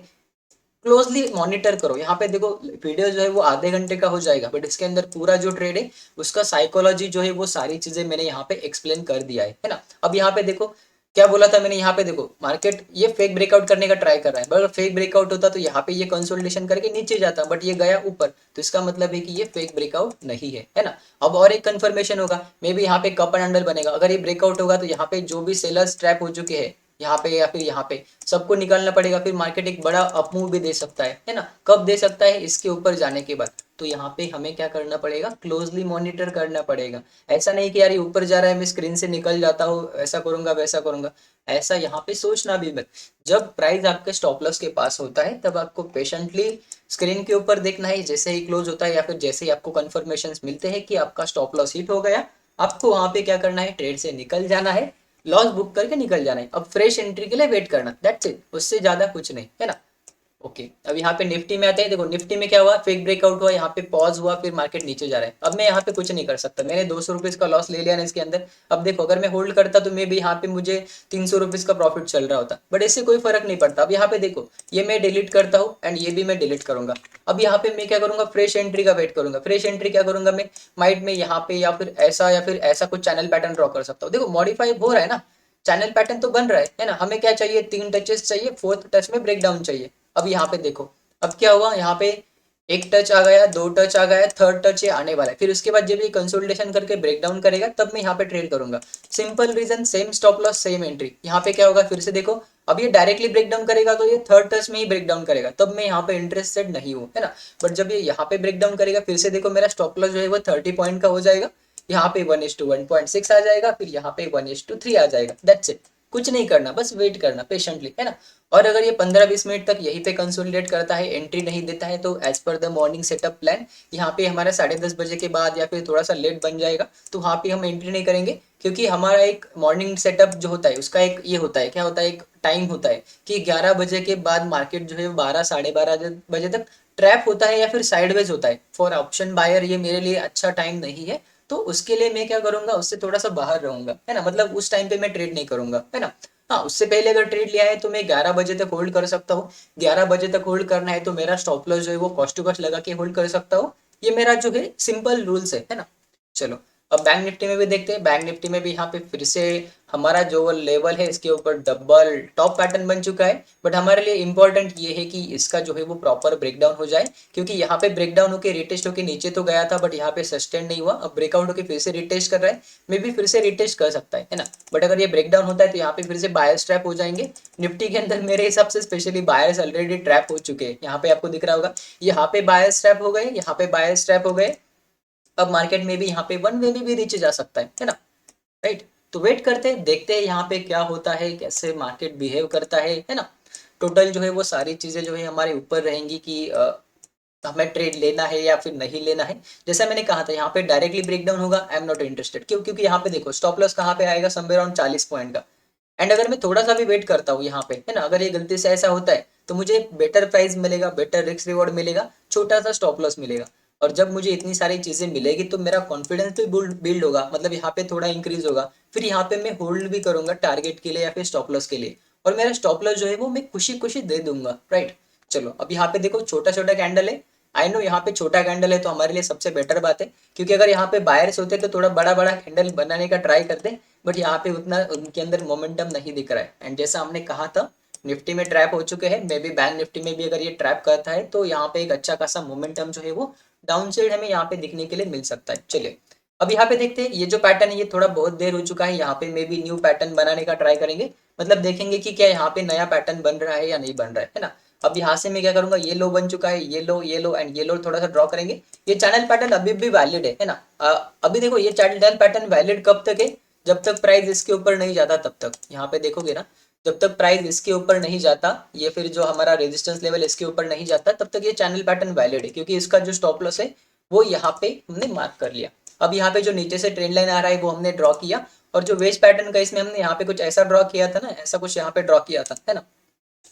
क्लोजली मॉनिटर करो। यहाँ पे देखो वीडियो जो है वो आधे घंटे का हो जाएगा, बट इसके अंदर पूरा जो ट्रेड है उसका साइकोलॉजी जो है वो सारी चीजें मैंने यहाँ पे एक्सप्लेन कर दिया है ना। अब यहाँ पे देखो क्या बोला था मैंने, यहाँ पे देखो मार्केट ये फेक ब्रेकआउट करने का ट्राई कर रहा है, बट अगर फेक ब्रेकआउट होता तो यहाँ पे ये कंसोलिडेशन करके नीचे जाता, बट ये गया ऊपर, तो इसका मतलब है कि ये फेक ब्रेकआउट नहीं है ना। अब और एक कंफर्मेशन होगा, मे बी यहाँ पे कप एंड अंडर बनेगा, अगर ये ब्रेकआउट होगा तो यहाँ पे जो भी सेलर्स ट्रैप हो चुके हैं यहाँ पे या फिर यहाँ पे सबको निकालना पड़ेगा, फिर मार्केट एक बड़ा अपमूव भी दे सकता है ना। कब दे सकता है, इसके ऊपर जाने के बाद। तो यहाँ पे हमें क्या करना पड़ेगा, क्लोजली मॉनिटर करना पड़ेगा। ऐसा नहीं कि यार ये ऊपर जा रहा है मैं स्क्रीन से निकल जाता हूँ, ऐसा करूंगा वैसा करूंगा, ऐसा यहाँ पे सोचना भी मत। जब प्राइस आपके स्टॉप लॉस के पास होता है तब आपको पेशेंटली स्क्रीन के ऊपर देखना है, जैसे ही क्लोज होता है या फिर जैसे ही आपको कन्फर्मेशन मिलते हैं कि आपका स्टॉप लॉस हिट हो गया, आपको वहां पे क्या करना है, ट्रेड से निकल जाना है, लॉस बुक करके निकल जाना है। अब फ्रेश एंट्री के लिए वेट करना, दैट्स इट, उससे ज्यादा कुछ नहीं है ना। ओके अब यहाँ पे निफ्टी में आते हैं। देखो निफ्टी में क्या हुआ, फेक ब्रेकआउट हुआ, यहाँ पे पॉज हुआ, फिर मार्केट नीचे जा रहा है। अब मैं यहाँ पे कुछ नहीं कर सकता, मैंने 200 रुपीज का लॉस ले लिया ना इसके अंदर। अब देखो अगर मैं होल्ड करता तो मे भी यहाँ पे मुझे 300 रुपीज का प्रॉफिट चल रहा होता, बट इससे कोई फर्क नहीं पड़ता। अब यहाँ पे देखो ये मैं डिलीट करता हूँ एंड ये भी मैं डिलीट करूंगा। अब यहाँ पे मैं क्या करूंगा, फ्रेश एंट्री का वेट करूंगा। फ्रेश एंट्री क्या करूंगा मैं, माइट में यहाँ पे या फिर ऐसा कुछ चैनल पैटर्न ड्रॉ कर सकता हूँ। देखो मॉडिफाई हो रहा है ना, चैनल पैटर्न तो बन रहा है ना। हमें क्या चाहिए, 3 टचेस चाहिए, फोर्थ टच में ब्रेक डाउन चाहिए। अब यहाँ पे देखो अब क्या हुआ, यहाँ पे एक टच आ गया, 2 टच आ गया, थर्ड टच ये आने वाला है। फिर उसके बाद जब ये कंसोलिडेशन करके ब्रेक डाउन करेगा तब मैं यहाँ पे ट्रेड करूंगा। Simple reason, same stop loss same entry. यहाँ पे क्या होगा, फिर से देखो अब ये डायरेक्टली ब्रेक डाउन करेगा तो ये थर्ड टच में ही ब्रेक डाउन करेगा, तब मैं यहाँ पे इंटरेस्टेड नहीं हूँ, है ना। बट जब ये यहाँ पे ब्रेक डाउन करेगा फिर से देखो मेरा स्टॉप लॉस जो है वो 30 पॉइंट का हो जाएगा। यहाँ पे 1:1.6 आ जाएगा, फिर यहाँ पे 1:3 आ जाएगा, दैट्स इट। कुछ नहीं करना, बस वेट करना पेशेंटली, है ना। और अगर ये 15-20 मिनट तक यहीं पे कंसोलिडेट करता है, एंट्री नहीं देता है, तो as per the morning setup plan यहाँ पे हमारा 10:30 बजे के बाद या फिर थोड़ा सा लेट बन जाएगा, तो वहाँ पे हम एंट्री नहीं करेंगे। क्योंकि हमारा एक मॉर्निंग सेटअप जो होता है उसका एक ये होता है, क्या होता है, एक टाइम होता है कि 11 बजे के बाद मार्केट जो है 12-12:30 बजे तक ट्रैप होता है या फिर साइडवेज होता है। फॉर ऑप्शन बायर ये मेरे लिए अच्छा टाइम नहीं है, तो उसके लिए मैं क्या करूंगा, उससे थोड़ा सा बाहर रहूंगा, है ना। मतलब उस टाइम पे मैं ट्रेड नहीं करूंगा, है ना। हाँ उससे पहले अगर ट्रेड लिया है तो मैं 11 बजे तक होल्ड कर सकता हूँ। 11 बजे तक होल्ड करना है तो मेरा स्टॉप लॉस जो है वो कॉस्ट टू कॉस्ट लगा के होल्ड कर सकता हूँ। ये मेरा जो है सिंपल रूल्स है ना। चलो अब बैंक निफ्टी में भी देखते हैं। बैंक निफ्टी में भी यहाँ पे फिर से हमारा जो लेवल है इसके ऊपर डबल टॉप पैटर्न बन चुका है, बट हमारे लिए इंपॉर्टेंट ये है कि इसका जो है वो प्रॉपर ब्रेकडाउन हो जाए। क्योंकि यहाँ पे ब्रेकडाउन होकर रिटेस्ट होकर नीचे तो गया था, बट यहाँ पे सस्टेन नहीं हुआ। अब ब्रेकआउट होकर फिर से रिटेस्ट कर रहा है, मे भी फिर से रिटेस्ट कर सकता है ना। बट अगर ये ब्रेकडाउन होता है तो यहाँ पे फिर से बायर्स ट्रैप हो जाएंगे। निफ्टी के अंदर मेरे हिसाब से स्पेशली बायर्स ऑलरेडी ट्रैप हो चुके हैं। यहाँ पे आपको दिख रहा होगा, यहाँ पे बायर्स ट्रैप हो गए, यहाँ पे बायर्स ट्रैप हो गए। अब मार्केट में भी यहाँ पे वन वे में भी नीचे जा सकता है ना, राइट। तो वेट करते हैं, देखते हैं यहाँ पे क्या होता है, कैसे मार्केट बिहेव करता है ना। टोटल जो है वो सारी चीजें जो है हमारे ऊपर रहेंगी कि हमें ट्रेड लेना है या फिर नहीं लेना है। जैसा मैंने कहा था यहाँ पे डायरेक्टली ब्रेकडाउन होगा, आई एम नॉट इंटरेस्टेड। क्यों, क्योंकि यहाँ पे देखो स्टॉप लॉस कहाँ पे आएगा, समवेयर अराउंड 40 पॉइंट का। एंड अगर मैं थोड़ा सा भी वेट करता हूँ यहाँ पे, है ना, अगर ये गलती से ऐसा होता है तो मुझे बेटर प्राइस मिलेगा, बेटर रिस्क रिवॉर्ड मिलेगा, छोटा सा स्टॉप लॉस मिलेगा। और जब मुझे इतनी सारी चीजें मिलेगी तो मेरा कॉन्फिडेंस भी बिल्ड होगा, मतलब यहाँ पे थोड़ा इंक्रीज होगा। फिर यहाँ पे मैं होल्ड भी करूंगा टारगेट के लिए या फिर स्टॉप लॉस के लिए, और मेरा स्टॉप लॉस जो है वो मैं खुशी खुशी दे दूंगा, राइट। चलो अब यहाँ पे देखो छोटा छोटा कैंडल है। आई नो यहाँ पे छोटा कैंडल है तो हमारे लिए सबसे बेटर बात है, क्योंकि अगर यहाँ पे बायर्स होते तो थोड़ा बड़ा बड़ा कैंडल बनाने का ट्राई करते, बट यहाँ पे उतना उनके अंदर मोमेंटम नहीं दिख रहा है। एंड जैसा हमने कहा था निफ्टी में ट्रैप हो चुके हैं, मे बी बैंक निफ्टी में भी अगर ये ट्रैप करता है तो यहाँ पे एक अच्छा खासा मोमेंटम जो है वो डाउन साइड हमें यहाँ पे दिखने के लिए मिल सकता है। चलिए अब यहाँ पे देखते हैं ये जो पैटर्न है ये थोड़ा बहुत देर हो चुका है, यहाँ पे मे बी न्यू पैटर्न बनाने का ट्राई करेंगे, मतलब देखेंगे कि क्या यहाँ पे नया पैटर्न बन रहा है या नहीं बन रहा है ना। अब यहाँ से मैं क्या करूंगा, ये लो बन चुका है, ये लो एंड ये लो थोड़ा सा ड्रॉ करेंगे। ये चैनल पैटर्न अभी भी वैलिड है ना। अभी देखो ये चैनल पैटर्न वैलिड कब तक है, जब तक प्राइस इसके ऊपर नहीं जाता तब तक। यहाँ पे देखोगे ना, जब तक प्राइस इसके ऊपर नहीं जाता, ये फिर जो हमारा रेजिस्टेंस लेवल इसके ऊपर नहीं जाता, तब तक ये चैनल पैटर्न वैलिड है, क्योंकि इसका जो स्टॉप लॉस है वो यहाँ पे हमने मार्क कर लिया। अब यहाँ पे जो नीचे से ट्रेंड लाइन आ रहा है वो हमने ड्रॉ किया, और जो वेज पैटर्न का इसमें हमने यहाँ पे कुछ ऐसा ड्रॉ किया था ना, ऐसा कुछ यहाँ पे ड्रॉ किया था, है ना।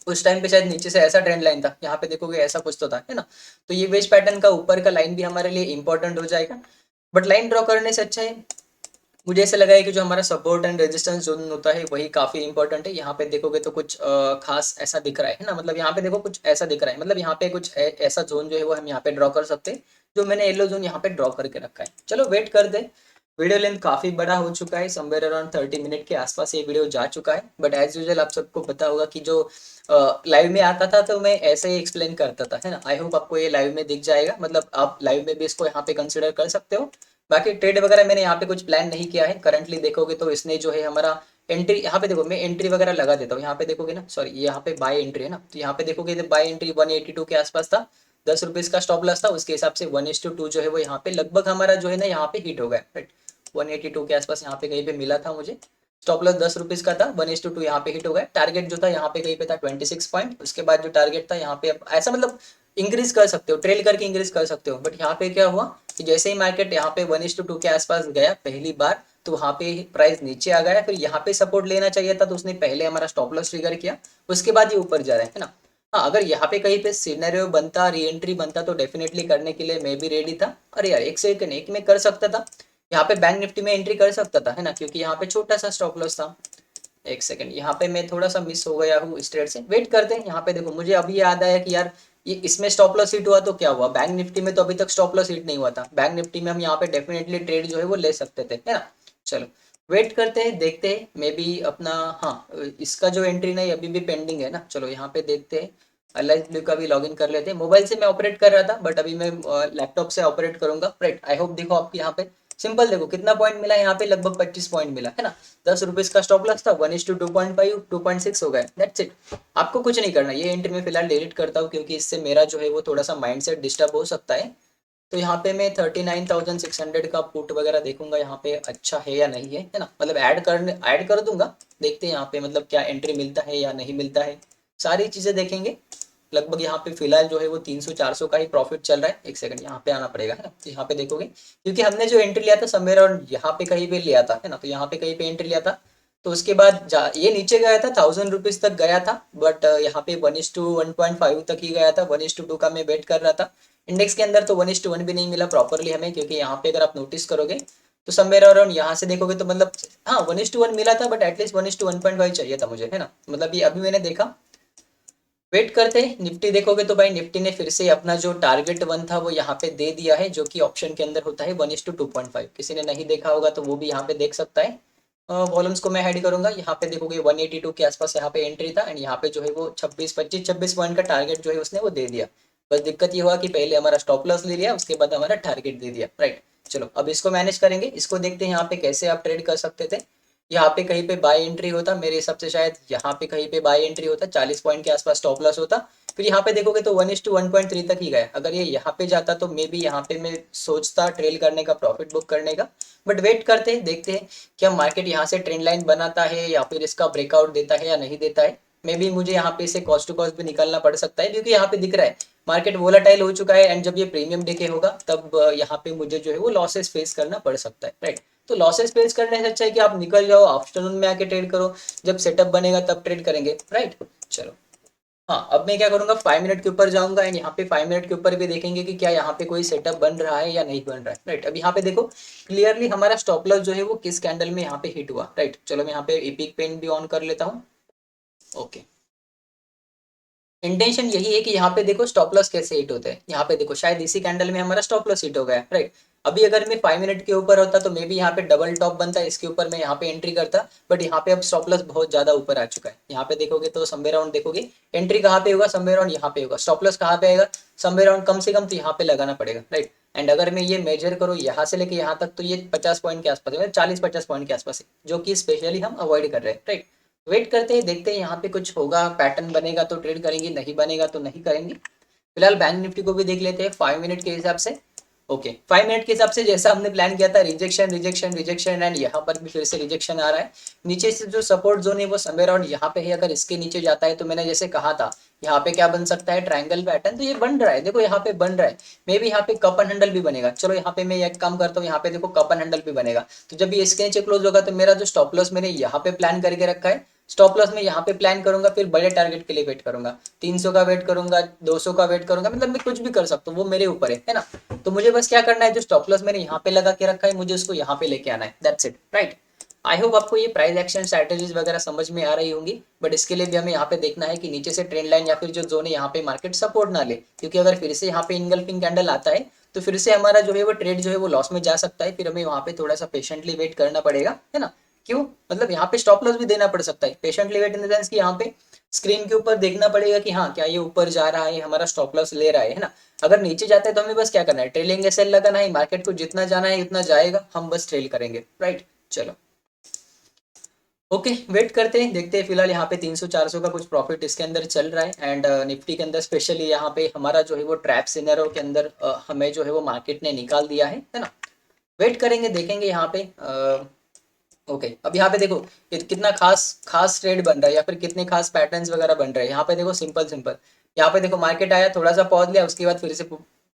उस टाइम पे शायद नीचे से ऐसा ट्रेंड लाइन था, यहाँ पे देखोगे ऐसा कुछ तो था, है ना। तो ये वेज पैटर्न का ऊपर का लाइन भी हमारे लिए इंपॉर्टेंट हो जाएगा। बट लाइन ड्रॉ करने से अच्छा है, मुझे ऐसा लगा है कि जो हमारा सपोर्ट एंड रेजिस्टेंस जोन होता है वही काफी इंपॉर्टेंट है। यहाँ पे देखोगे तो कुछ खास ऐसा दिख रहा है ना, मतलब यहाँ पे देखो कुछ ऐसा दिख रहा है, मतलब यहाँ पे कुछ ऐसा जोन जो है वो हम यहाँ पे ड्रॉ कर सकते हैं, जो मैंने येलो जोन यहाँ पे ड्रॉ करके रखा है। चलो वेट कर दे। वीडियो लेंथ काफी बड़ा हो चुका है, समवेयर अराउंड 30 मिनट के आसपास ये वीडियो जा चुका है। बट एज यूजुअल आप सबको पता होगा कि जो लाइव में आता था तो मैं ऐसे ही एक्सप्लेन करता था, है ना। आई होप आपको ये लाइव में दिख जाएगा, मतलब आप लाइव में भी इसको यहाँ पे कंसिडर कर सकते हो। बाकी ट्रेड वगैरह मैंने यहाँ पे कुछ प्लान नहीं किया है करंटली। देखोगे तो इसने जो है हमारा एंट्री, यहाँ पे देखो मैं एंट्री वगैरह लगा देता हूँ, यहाँ पे देखोगे ना, सॉरी यहाँ पे बाय एंट्री है ना, तो यहाँ पे देखोगे तो बाय एंट्री 182 के आसपास था, 10 रुपीज का स्टॉप लॉस था, उसके हिसाब से 1:2 जो है वो यहाँ पे लगभग हमारा जो है ना यहाँ पे हिट हो गया, राइट। 182 के आसपास यहाँ पे कहीं पे मिला था मुझे, स्टॉप लॉस 10 रुपीज का था, 1:2 यहाँ पे हिट हो गया। टारगेट जो था यहाँ पे कहीं पे था 26 पॉइंट, उसके बाद जो टारगेट था यहाँ पे ऐसा मतलब इंक्रीज कर सकते हो, ट्रेल करके इंक्रीज कर सकते हो। बट यहाँ पे क्या हुआ कि जैसे ही मार्केट यहाँ पे 1:2 के आसपास गया पहली बार, तो वहाँ पे प्राइस नीचे आ गया, फिर यहाँ पे सपोर्ट लेना चाहिए था, तो उसने पहले हमारा स्टॉप लॉस ट्रिगर किया, उसके बाद ये ऊपर जा रहा है ना। हाँ, अगर यहाँ पे कहीं पे सिनेरियो बनता, री एंट्री बनता, तो डेफिनेटली करने के लिए मैं भी रेडी था। अरे यार एक सेकंड, एक में कर सकता था, यहाँ पे बैंक निफ्टी में एंट्री कर सकता था, है ना, क्योंकि यहाँ पे छोटा सा स्टॉप लॉस था। एक सेकंड, यहाँ पे मैं थोड़ा सा मिस हो गया हूँ इस ट्रेड से, वेट करते हैं। यहाँ पे देखो मुझे अभी याद आया कि यार ये इसमें स्टॉप लॉस हिट हुआ तो क्या हुआ, बैंक निफ्टी में तो अभी तक स्टॉप लॉस हिट नहीं हुआ था। बैंक निफ्टी में हम यहाँ पे डेफिनेटली ट्रेड जो है वो ले सकते थे, है ना। चलो वेट करते हैं, देखते हैं मे बी अपना, हाँ इसका जो एंट्री नहीं अभी भी पेंडिंग है ना। चलो यहाँ पे देखते हैं, अलाइज ब्लू का भी लॉगिन कर लेते हैं। मोबाइल से मैं ऑपरेट कर रहा था, बट अभी मैं लैपटॉप से ऑपरेट करूंगा, राइट। आई होप देखो आपको यहाँ पे सिंपल देखो कितना पॉइंट मिला, यहाँ पे लगभग 25 पॉइंट मिला, है ना। 10 रुपीज का स्टॉप लॉस था, 1:2.5 2.6 हो गया, दैट्स इट। आपको कुछ नहीं करना, ये एंट्री में फिलहाल डिलीट करता हूँ, क्योंकि इससे मेरा जो है वो थोड़ा सा माइंडसेट डिस्टर्ब हो सकता है। तो यहाँ पे मैं 39,600 का पुट वगैरह देखूंगा यहाँ पे अच्छा है या नहीं है ना, मतलब ऐड कर दूंगा। देखते हैं यहाँ पे मतलब क्या एंट्री मिलता है या नहीं मिलता है, सारी चीजें देखेंगे। लगभग यहाँ पे फिलहाल जो है वो 300-400 का ही प्रॉफिट चल रहा है। एक सेकंड यहाँ पे आना पड़ेगा, है ना। तो यहाँ पे देखोगे क्योंकि हमने जो एंट्री लिया था समवेयर और यहाँ पे कहीं पे लिया था, है ना, तो यहाँ पे कहीं पे एंट्री लिया था, तो उसके बाद ये नीचे गया था, 1000 रुपीज तक गया था, बट यहाँ पे 1:1.5 तक ही गया था। 1:2 का मैं वेट कर रहा था। इंडेक्स के अंदर तो 1:1 भी नहीं मिला प्रॉपरली हमें, क्योंकि यहाँ पे अगर आप नोटिस करोगे तो समवेयर अराउंड यहाँ से देखोगे तो मतलब हाँ 1:1 मिला था, बट एटलीस्ट 1:1.5 चाहिए था मुझे, है ना। मतलब ये अभी मैंने देखा, वेट करते हैं। निफ्टी देखोगे तो भाई निफ्टी ने फिर से अपना जो टारगेट वन था वो यहाँ पे दे दिया है, जो कि ऑप्शन के अंदर होता है 1:2.5। किसी ने नहीं देखा होगा तो वो भी यहाँ पे देख सकता है। वॉल्यूम्स को मैं ऐड करूंगा, यहाँ पे देखोगे 182 के आसपास यहाँ पे एंट्री था, एंड यहाँ पे जो है वो 26 पॉइंट का टारगेट जो है उसने वो दे दिया। बस दिक्कत ये हुआ कि पहले हमारा स्टॉप लॉस ले लिया, उसके बाद हमारा टारगेट दे दिया, राइट। चलो अब इसको मैनेज करेंगे, इसको देखते हैं यहाँ पे कैसे आप ट्रेड कर सकते थे। यहाँ पे कहीं पे बाय एंट्री होता मेरे हिसाब से, शायद यहाँ पे कहीं पे बाय एंट्री होता, 40 पॉइंट के आसपास स्टॉप लॉस होता। फिर यहाँ पे देखोगे तो 1:1.3 तक ही गया। अगर ये यहाँ पे जाता तो मे बी यहाँ पे मैं सोचता ट्रेल करने का, प्रॉफिट बुक करने का। बट वेट करते हैं, देखते हैं क्या मार्केट यहाँ से ट्रेंड लाइन बनाता है या फिर इसका ब्रेकआउट देता है या नहीं देता है। मे बी मुझे यहाँ पे इसे कॉस्ट टू कॉस्ट भी निकालना पड़ सकता है, क्योंकि यहाँ पे दिख रहा है मार्केट वोलाटाइल हो चुका है, एंड जब ये प्रीमियम डे के होगा तब यहाँ पे मुझे जो है वो लॉसेस फेस करना पड़ सकता है, राइट। तो लॉसेस फेस करने से अच्छा है कि आप निकल जाओ, आफ्टरनून में आके ट्रेड करो, जब सेटअप बनेगा तब ट्रेड करेंगे, राइट। चलो हाँ, अब मैं क्या करूंगा, 5 मिनट के ऊपर जाऊंगा, एंड यहाँ पे 5 मिनट के ऊपर भी देखेंगे कि क्या यहाँ पे कोई सेटअप बन रहा है या नहीं बन रहा है, राइट। अब यहाँ पे देखो क्लियरली हमारा स्टॉप लॉस जो है वो किस कैंडल में यहाँ पे हिट हुआ, राइट। चलो मैं यहाँ पे इपिक पेन भी ऑन कर लेता हूँ। ओके, इंटेंशन यही है कि यहाँ पे देखो स्टॉप लॉस कैसे हिट होते हैं। यहाँ पे देखो शायद इसी कैंडल में हमारा स्टॉप लॉस हिट हो गया, राइट। अभी अगर मैं 5 मिनट के ऊपर होता तो मे बी यहाँ पे डबल टॉप बनता, इसके ऊपर मैं यहाँ पे एंट्री करता। बट यहाँ पे अब स्टॉप लॉस बहुत ज्यादा ऊपर आ चुका है। यहाँ पे देखोगे तो समवेयर अराउंड देखोगे एंट्री कहाँ पे होगा, समवेयर अराउंड यहाँ पे होगा। स्टॉप लॉस कहाँ पे आएगा, समवेयर अराउंड कम से कम तो यहाँ पे लगाना पड़ेगा, राइट। एंड अगर मैं ये मेजर करूँ यहाँ से लेके यहाँ तक तो ये 50 पॉइंट के आसपास है, 40-50 पॉइंट के आसपास है, जो कि स्पेशली हम अवॉइड कर रहे हैं, राइट। वेट करते हैं, देखते हैं यहाँ पे कुछ होगा, पैटर्न बनेगा तो ट्रेड करेंगे, नहीं बनेगा तो नहीं करेंगे। फिलहाल बैंक निफ्टी को भी देख लेते हैं 5 मिनट के हिसाब से। ओके, 5 मिनट के हिसाब से जैसा हमने प्लान किया था, रिजेक्शन रिजेक्शन रिजेक्शन, एंड यहाँ पर भी फिर से रिजेक्शन आ रहा है। नीचे से जो सपोर्ट जोन है वो समवेयर अराउंड यहाँ पे है, अगर इसके नीचे जाता है तो मैंने जैसे कहा था यहाँ पे क्या बन सकता है, ट्रायंगल पैटर्न, तो ये बन रहा है, देखो यहाँ पे बन रहा है। मे भी यहाँ पे कप एंड हैंडल भी बनेगा, चलो यहाँ पे मैं एक काम करता हूँ, यहाँ पे देखो कप एंड हैंडल भी बनेगा। तो जब ये इसके नीचे क्लोज होगा तो मेरा जो स्टॉप लॉस मैंने यहाँ पे प्लान करके रखा है, स्टॉप लॉस में यहाँ पे प्लान करूंगा, फिर बड़े टारगेट के लिए वेट करूंगा, 300 का वेट करूंगा, 200 का वेट करूंगा, मतलब मैं कुछ भी कर सकता हूँ, वो मेरे ऊपर है ना। तो मुझे बस क्या करना है, जो स्टॉप लॉस मैंने यहाँ पे लगा के रखा है मुझे उसको यहाँ पे लेके आना है, that's it, right. I hope आपको ये प्राइस एक्शन स्ट्रैटेजीज वगैरह समझ में आ रही होंगी, बट इसके लिए भी हमें यहाँ पे देखना है कि नीचे से ट्रेंड लाइन या फिर जो जोन है यहाँ पे मार्केट सपोर्ट ना ले, क्योंकि अगर फिर से यहाँ पे इनगल्फिंग कैंडल आता है तो फिर से हमारा जो है वो ट्रेड जो है वो लॉस में जा सकता है, फिर हमें वहाँ पे थोड़ा सा पेशेंटली वेट करना पड़ेगा, है ना। क्यों, मतलब यहाँ पे स्टॉप लॉस भी देना पड़ सकता है, patiently wait in the sense कि यहाँ पे स्क्रीन के ऊपर देखना पड़ेगा कि हाँ क्या ये ऊपर जा रहा है, हमारा स्टॉप लॉस ले रहा है ना। अगर नीचे जाता है तो हमें बस क्या करना है, ट्रेलिंग एसएल लगाना है, मार्केट को जितना जाना है उतना जाएगा, हम बस ट्रेल करेंगे, राइट। चलो ओके, वेट करते हैं, देखते हैं। फिलहाल यहाँ पे 300-400 का कुछ प्रॉफिट इसके अंदर चल रहा है, एंड निफ्टी के अंदर स्पेशली यहाँ पे हमारा जो है वो ट्रैप सिनेरियो के अंदर हमें जो है वो मार्केट ने निकाल दिया है ना। वेट करेंगे, देखेंगे यहाँ पे। ओके, अब यहाँ पे देखो कितना खास खास ट्रेड बन रहा है या फिर कितने खास पैटर्न्स वगैरह बन रहे हैं। यहाँ पे देखो सिंपल सिंपल, यहाँ पे देखो मार्केट आया, थोड़ा सा पॉज लिया, उसके बाद फिर से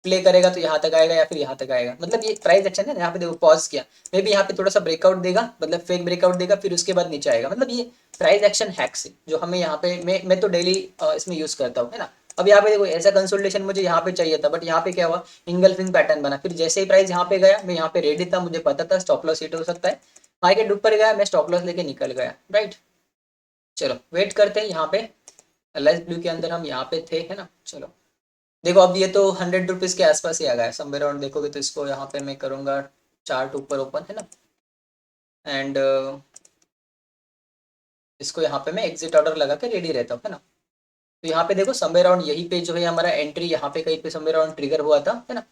प्ले करेगा तो यहाँ तक आएगा या फिर यहाँ तक आएगा, मतलब ये प्राइस एक्शन है। यहाँ पे देखो पॉज किया, मे बी यहाँ पे थोड़ा सा ब्रेकआउट देगा, मतलब फेक ब्रेकआउट देगा, फिर उसके बाद नीचे आएगा, मतलब ये प्राइस एक्शन हैक्स है जो हमें यहाँ पे मैं तो डेली इसमें यूज करता हूँ, है ना। अब यहाँ पे देखो ऐसा कंसोलिडेशन मुझे यहाँ पे चाहिए था, बट यहाँ पे क्या हुआ, इंगल्फिंग पैटर्न बना, फिर जैसे ही प्राइस यहाँ पे गया मैं यहाँ पे रेडी था, मुझे पता था स्टॉप लॉस हिट हो सकता है, मार्केट ऊपर गया, मैं स्टॉप लॉस लेके निकल गया, राइट। चलो वेट करते हैं यहाँ पे, एलएस ब्लू के अंदर हम यहाँ पे थे, है ना। चलो देखो अब ये तो 100 रुपीज के आसपास ही आ गया समवेयर अराउंड, देखोगे तो इसको यहाँ पे मैं करूँगा चार्ट ऊपर ओपन, है ना, एंड इसको यहाँ पे मैं एग्जिट ऑर्डर लगा के रेडी रहता हूँ, है ना। तो यहाँ पे देखो समवेयर अराउंड यहीं पे जो है हमारा एंट्री यहाँ पे कहीं पे समवेयर अराउंड ट्रिगर हुआ था, है ना।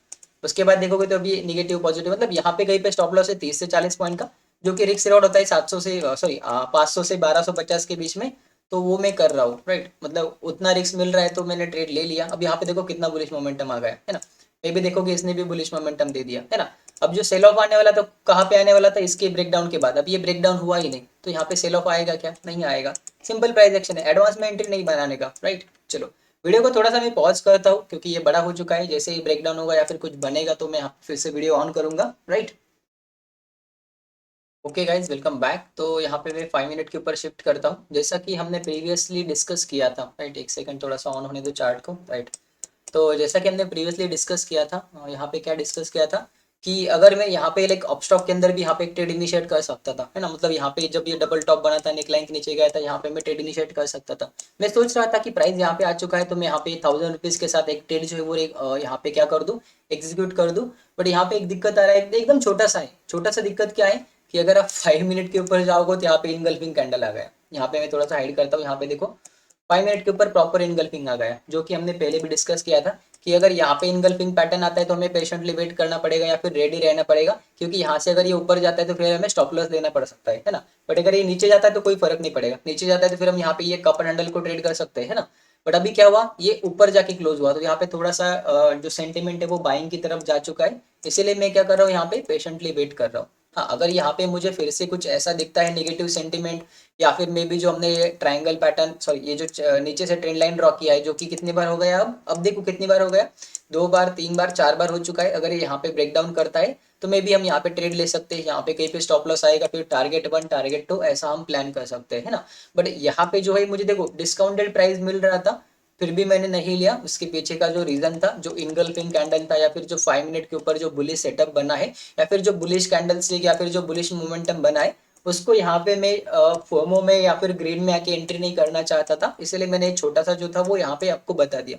उसके बाद देखोगे तो अभी निगेटिव पॉजिटिव, मतलब यहाँ पे कहीं पे स्टॉप लॉस है 30 से 40 पॉइंट का, जो कि रिस्क रिवॉर्ड होता है 700 से सॉरी 500 से 1250 के बीच में। तो वो मैं कर रहा हूँ, राइट, मतलब उतना रिस्क मिल रहा है तो मैंने ट्रेड ले लिया। अब यहाँ पे देखो कितना बुलिश मोमेंटम आ गया है ना, मे भी देखोगे इसने भी बुलिश मोमेंटम दे दिया, है ना। अब जो सेल ऑफ आने वाला था कहाँ पे आने वाला था, इसके ब्रेकडाउन के बाद, अब ये ब्रेकडाउन हुआ ही नहीं तो यहाँ पे सेल ऑफ आएगा क्या, नहीं आएगा। सिंपल प्राइस एक्शन है, एडवांस में एंट्री नहीं बनाने का, राइट। चलो वीडियो को थोड़ा सा मैं पॉज करता हूँ क्योंकि ये बड़ा हो चुका है, जैसे ही ब्रेकडाउन होगा या फिर कुछ बनेगा तो मैं फिर से वीडियो ऑन करूंगा, right. Okay guys, welcome back. तो यहाँ पे मैं 5 मिनट के ऊपर शिफ्ट करता हूँ, जैसा कि हमने प्रीवियसली डिस्कस किया था, राइट। एक सेकंड थोड़ा सा ऑन होने दो चार्ट को, राइट। तो जैसा कि हमने प्रीवियसली डिस्कस किया था, यहाँ पे क्या डिस्कस किया था कि अगर मैं यहाँ पे लाइक अपस्टॉक के अंदर भी यहाँ पे एक ट्रेड इनिशिएट कर सकता था, है ना, मतलब यहाँ पे जब ये डबल टॉप बना था, नेक लाइन के नीचे गया था, यहाँ पे मैं ट्रेड इनिशिएट कर सकता था। मैं सोच रहा था कि प्राइस यहाँ पे आ चुका है तो मैं यहाँ पे 1000 रुपीज के साथ एक ट्रेड जो है वो यहाँ पे क्या कर दूँ, एग्जीक्यूट कर दूँ। बट यहाँ पे एक दिक्कत आ रहा है, एकदम छोटा सा है, छोटा सा दिक्कत क्या है कि अगर आप 5 मिनट के ऊपर जाओगे तो यहाँ पे इनगल्फिंग कैंडल आ गया। यहाँ पे मैं थोड़ा सा हाइड करता हूँ, यहाँ पे देखो 5 मिनट के ऊपर प्रॉपर इनगल्फिंग आ गया, जो कि हमने पहले भी डिस्कस किया था कि अगर यहाँ पे इनगल्फिंग पैटर्न आता है तो हमें पेशेंटली वेट करना पड़ेगा या फिर रेडी रहना पड़ेगा, क्योंकि यहाँ से अगर ये ऊपर जाता है तो फिर हमें स्टॉप लॉस लेना पड़ सकता है ना। बट अगर ये नीचे जाता है तो कोई फर्क नहीं पड़ेगा, नीचे जाता है तो फिर हम यहाँ पे ये कप एंड हैंडल को ट्रेड कर सकते हैं ना। बट अभी क्या हुआ, ये ऊपर जाके क्लोज हुआ तो यहाँ पे थोड़ा सा जो सेंटिमेंट है वो बाइंग की तरफ जा चुका है, इसीलिए मैं क्या कर रहा हूँ, यहाँ पे पेशेंटली वेट कर रहा हूँ। हाँ, अगर यहाँ पे मुझे फिर से कुछ ऐसा दिखता है नेगेटिव सेंटीमेंट, या फिर मे बी जो हमने ये ट्रायंगल पैटर्न सॉरी ये जो नीचे से ट्रेंड लाइन ड्रॉ किया है, जो कि कितनी बार हो गया, अब देखो कितनी बार हो गया, 2 बार 3 बार 4 बार हो चुका है। अगर ये यहाँ पे ब्रेक डाउन करता है तो मे बी हम यहाँ पे ट्रेड ले सकते हैं, यहाँ पे कहीं पे स्टॉप लॉस आएगा, फिर टारगेट 1 टारगेट 2 ऐसा हम प्लान कर सकते हैं, है ना। बट यहाँ पे जो है मुझे देखो डिस्काउंटेड प्राइस मिल रहा था, फिर भी मैंने नहीं लिया। उसके पीछे का जो रीजन था, जो इनगल्फिंग कैंडल था, या फिर जो 5 मिनट के ऊपर जो बुलिश सेटअप बना है, या फिर जो बुलिश कैंडल स्टिक या फिर जो बुलिश मोमेंटम बना है, उसको यहाँ पे मैं फोमो में या फिर ग्रीन में आके एंट्री नहीं करना चाहता था, इसलिए मैंने एक छोटा सा जो था वो यहाँ पे आपको बता दिया।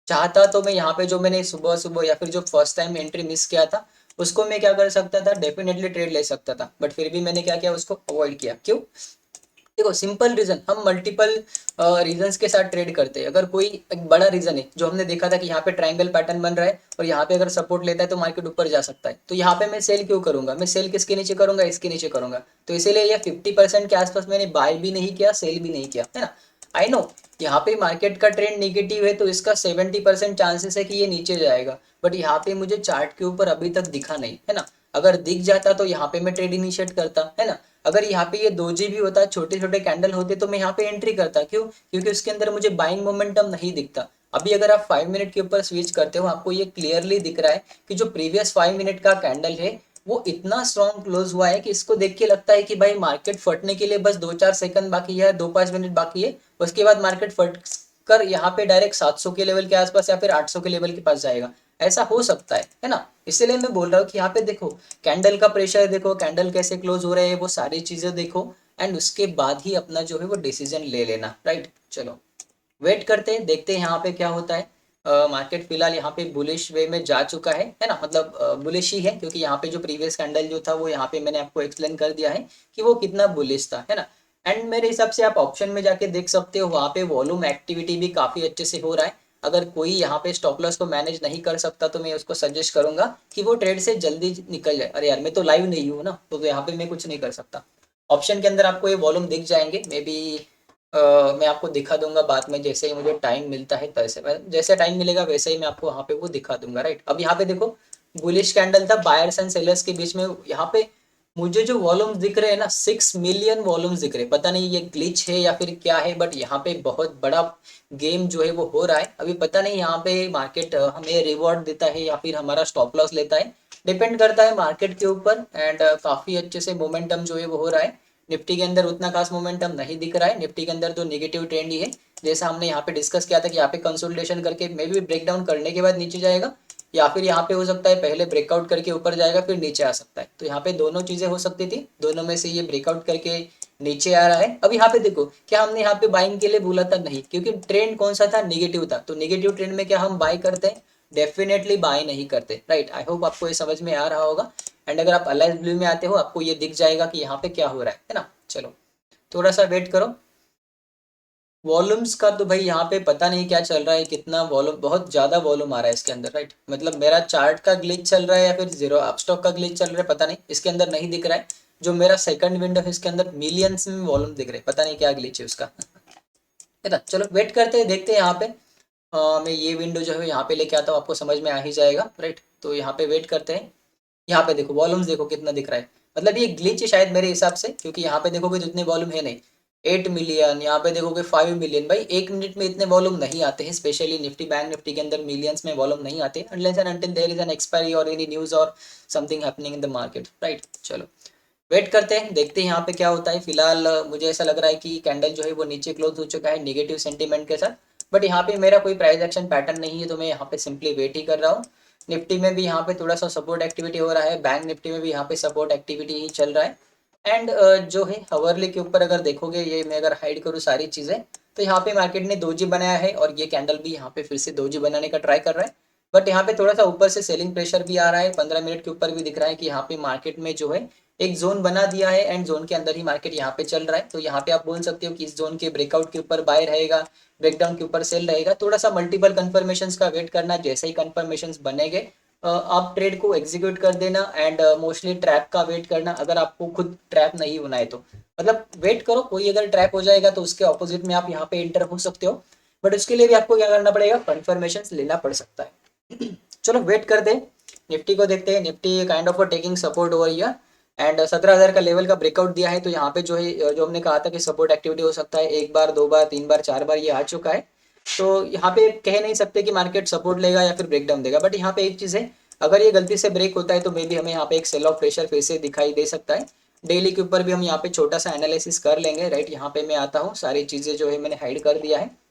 चाहता तो मैं यहाँ पे जो मैंने सुबह सुबह या फिर जो फर्स्ट टाइम एंट्री मिस किया था उसको मैं क्या कर सकता था, डेफिनेटली ट्रेड ले सकता था, बट फिर भी मैंने क्या किया, उसको अवॉइड किया। क्यों, देखो सिंपल रीजन, हम मल्टीपल रीजंस के साथ ट्रेड करते हैं। अगर कोई एक बड़ा रीजन है जो हमने देखा था कि यहाँ पे ट्रायंगल पैटर्न बन रहा है और यहाँ पे अगर सपोर्ट लेता है तो मार्केट ऊपर जा सकता है, तो यहाँ पे मैं सेल क्यों करूंगा? मैं सेल किसके नीचे करूंगा? इसके नीचे करूंगा। तो इसीलिए ये 50% के आसपास मैंने बाय भी नहीं किया, सेल भी नहीं किया, है ना। आई नो यहाँ पे मार्केट का ट्रेंड निगेटिव है तो इसका 70% चांसेस है कि ये नीचे जाएगा, बट यहाँ पे मुझे चार्ट के ऊपर अभी तक दिखा नहीं, है ना। अगर दिख जाता तो यहाँ पे मैं ट्रेड इनिशिएट करता, है ना। अगर यहाँ पे ये दोजी भी होता, छोटे छोटे कैंडल होते, तो मैं यहाँ पे एंट्री करता। क्यों? क्योंकि उसके अंदर मुझे बाइंग मोमेंटम नहीं दिखता। अभी अगर आप 5 मिनट के ऊपर स्विच करते हो, आपको ये क्लियरली दिख रहा है कि जो प्रीवियस 5 मिनट का कैंडल है वो इतना स्ट्रॉन्ग क्लोज हुआ है कि इसको देख के लगता है कि भाई मार्केट फटने के लिए बस 2-4 सेकंड बाकी है, 2-5 मिनट बाकी है, उसके बाद मार्केट फट कर यहाँ पे डायरेक्ट 700 के लेवल के आसपास या फिर 800 के लेवल के पास जाएगा। ऐसा हो सकता है ना। इसलिए मैं बोल रहा हूँ कि यहाँ पे देखो कैंडल का प्रेशर देखो, कैंडल कैसे क्लोज हो रहे हैं, वो सारी चीजें देखो, एंड उसके बाद ही अपना जो है वो डिसीजन ले लेना, राइट। चलो वेट करते हैं, देखते हैं यहाँ पे क्या होता है। मार्केट फिलहाल यहाँ पे बुलिश वे में जा चुका है ना, मतलब बुलिश ही है, क्योंकि यहाँ पे जो प्रीवियस कैंडल जो था वो यहाँ पे मैंने आपको एक्सप्लेन कर दिया है कि वो कितना बुलिश था, है ना। एंड मेरे हिसाब से आप ऑप्शन में जाके देख सकते हो, वहाँ पे वॉल्यूम एक्टिविटी भी काफी अच्छे से हो रहा है। अगर कोई यहाँ पे स्टॉप लॉस को मैनेज नहीं कर सकता तो मैं उसको सजेस्ट करूंगा कि वो ट्रेड से जल्दी निकल जाए। अरे यार मैं तो लाइव नहीं हूँ ना, तो यहाँ पे मैं कुछ नहीं कर सकता। ऑप्शन के अंदर आपको ये वॉल्यूम दिख जाएंगे, मे बी मैं आपको दिखा दूंगा बाद में, जैसे ही मुझे टाइम मिलता है तैसे, जैसे टाइम मिलेगा वैसे ही मैं आपको वहाँ पे वो दिखा दूंगा, राइट। अब यहाँ पे देखो बुलिश कैंडल था बायर्स एंड सेलर्स के बीच में, यहाँ पे मुझे जो वॉल्यूम्स दिख रहे हैं ना 6 मिलियन वॉल्यूम्स दिख रहे हैं। पता नहीं ये ग्लिच है या फिर क्या है, बट यहाँ पे बहुत बड़ा गेम जो है वो हो रहा है। अभी पता नहीं यहाँ पे मार्केट हमें रिवॉर्ड देता है या फिर हमारा स्टॉप लॉस लेता है, डिपेंड करता है मार्केट के ऊपर। एंड काफी अच्छे से मोमेंटम जो है वो हो रहा है। निफ्टी के अंदर उतना खास मोमेंटम नहीं दिख रहा है, निफ्टी के अंदर तो नेगेटिव ट्रेंड ही है। जैसा हमने यहाँ पे डिस्कस किया था कि यहाँ पे कंसोलिडेशन करके मे बी ब्रेक डाउन करने के बाद नीचे जाएगा, या फिर यहाँ पे हो सकता है पहले ब्रेकआउट करके ऊपर जाएगा फिर नीचे आ सकता है। तो यहाँ पे दोनों चीजें हो सकती थी, दोनों में से ये ब्रेकआउट करके नीचे आ रहा है। अब यहाँ पे देखो क्या हमने यहाँ पे बाइंग के लिए बोला था? नहीं, क्योंकि ट्रेंड कौन सा था? निगेटिव था। तो निगेटिव ट्रेंड में क्या हम बाय करते हैं? डेफिनेटली बाय नहीं करते, राइट। आई होप आपको ये समझ में आ रहा होगा। एंड अगर आप अलाइज ब्लू में आते हो आपको ये दिख जाएगा कि यहाँ पे क्या हो रहा है ना। चलो थोड़ा सा वेट करो। वॉल्यूम्स का तो भाई यहाँ पे पता नहीं क्या चल रहा है, कितना वॉल्यूम, बहुत ज्यादा वॉल्यूम आ रहा है इसके अंदर, राइट। मतलब मेरा चार्ट का ग्लिच चल रहा है या फिर जीरो अपस्टॉक का ग्लिच चल रहा है, पता नहीं, इसके अंदर नहीं दिख रहा है। जो मेरा सेकंड विंडो है इसके अंदर मिलियंस में वॉल्यूम दिख रहे हैं, पता नहीं क्या ग्लिच है उसका। है ना। चलो वेट करते हैं, देखते हैं यहाँ पे। मैं ये विंडो जो है यहाँ पे लेके आता हूँ, आपको समझ में आ ही जाएगा, राइट। तो यहाँ पे वेट करते हैं। यहाँ पे देखो वॉल्यूम्स देखो कितना दिख रहा है, मतलब ये ग्लिच है शायद मेरे हिसाब से, क्योंकि यहाँ पे देखोगे तो इतने वॉल्यूम है नहीं। 8 मिलियन, यहाँ पे देखोगे 5 मिलियन। भाई 1 मिनट में इतने वॉल्यूम नहीं आते हैं, स्पेशली निफ्टी बैंक निफ्टी के अंदर मिलियंस में वॉल्यूम नहीं आते, unless and until there is an expiry और एनी न्यूज और something happening in the market, right. चलो वेट करते हैं, देखते हैं यहाँ पे क्या होता है। फिलहाल मुझे ऐसा लग रहा है कि कैंडल जो है वो नीचे क्लोज हो चुका है नेगेटिव सेंटीमेंट के साथ, बट यहाँ पे मेरा कोई प्राइस एक्शन पैटर्न नहीं है, तो मैं यहाँ पे सिंपली वेट ही कर रहा हूँ। निफ्टी में भी यहाँ पे थोड़ा सा सपोर्ट एक्टिविटी हो रहा है, बैंक निफ्टी में भी यहाँ पे सपोर्ट एक्टिविटी ही चल रहा है। एंड जो है हवरली के ऊपर अगर देखोगे, ये मैं अगर हाइड करूँ सारी चीज़ें, तो यहाँ पे मार्केट ने दोजी बनाया है और ये कैंडल भी यहाँ पे फिर से दोजी बनाने का ट्राई कर रहा है। बट यहाँ पे थोड़ा सा ऊपर से सेलिंग प्रेशर भी आ रहा है, 15 मिनट के ऊपर भी दिख रहा है कि यहाँ पे मार्केट में जो है एक जोन बना दिया है, एंड जोन के अंदर ही मार्केट यहाँ पे चल रहा है। तो यहाँ पे आप बोल सकते हो कि इस जोन के ब्रेकआउट के ऊपर बाय रहेगा, ब्रेकडाउन के ऊपर सेल रहेगा। थोड़ा सा मल्टीपल कंफर्मेशंस का वेट करना, जैसे ही कंफर्मेशंस बनेंगे आप ट्रेड को एग्जीक्यूट कर देना। एंड मोस्टली ट्रैप का वेट करना, अगर आपको खुद ट्रैप नहीं होना है तो, मतलब वेट करो, कोई अगर ट्रैप हो जाएगा तो उसके ऑपोजिट में आप यहाँ पे एंटर हो सकते हो, बट उसके लिए भी आपको क्या करना पड़ेगा? कंफर्मेशंस लेना पड़ सकता है। चलो वेट करते हैं, निफ्टी को देखते हैं। Nifty kind of taking support over here, and 17,000 का लेवल का ब्रेकआउट दिया है, तो यहाँ पे जो है जो हमने कहा था कि सपोर्ट एक्टिविटी हो सकता है, एक बार, दो बार, तीन बार, चार बार ये आ चुका है। तो यहाँ पे कह नहीं सकते कि मार्केट सपोर्ट लेगा या फिर ब्रेकडाउन देगा, बट यहाँ पे एक चीज़ है, अगर ये गलती से ब्रेक होता है तो मे बी हमें यहाँ पे एक सेल ऑफ प्रेशर फिर से दिखाई दे सकता है। डेली के ऊपर भी हम यहाँ पे छोटा सा एनालिसिस कर लेंगे, राइट। यहाँ पे मैं आता हूँ, सारी चीज़ें जो है मैंने हाइड कर दिया है।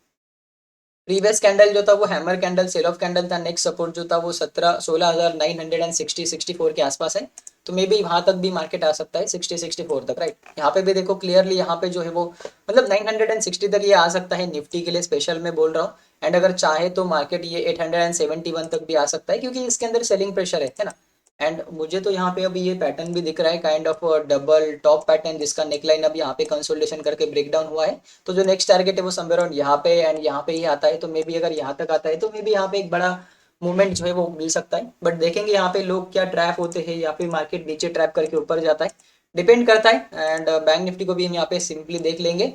प्रीवियस कैंडल जो था वो hammer candle, sell off candle था। नेक्स्ट सपोर्ट जो था वो 16,960 के आसपास है, तो मे बी वहां तक भी मार्केट आ सकता है, 60-64 तक, राइट। यहाँ पे भी देखो क्लियरली, यहाँ पे जो है वो मतलब 960 तक ये आ सकता है, निफ्टी के लिए स्पेशल मैं बोल रहा हूँ। एंड अगर चाहे तो मार्केट ये 871 तक भी आ सकता है, क्योंकि इसके अंदर सेलिंग प्रेशर है ना। एंड मुझे तो यहाँ पे अभी ये पैटर्न भी दिख रहा है, kind of double top pattern, जिसका नेकलाइन अब यहाँ पे कंसोलिडेशन करके ब्रेक डाउन हुआ है। तो जो नेक्स्ट टारगेट है वो समवेयर अराउंड यहाँ पे एंड यहाँ पे ही आता है, तो मे बी अगर यहाँ तक आता है तो मे बी यहाँ पे एक बड़ा मूवमेंट जो है वो मिल सकता है। बट देखेंगे यहाँ पे लोग क्या ट्रैप होते हैं या फिर मार्केट नीचे ट्रैप करके ऊपर जाता है, डिपेंड करता है। एंड बैंक निफ्टी को भी हम यहाँ पे सिंपली देख लेंगे।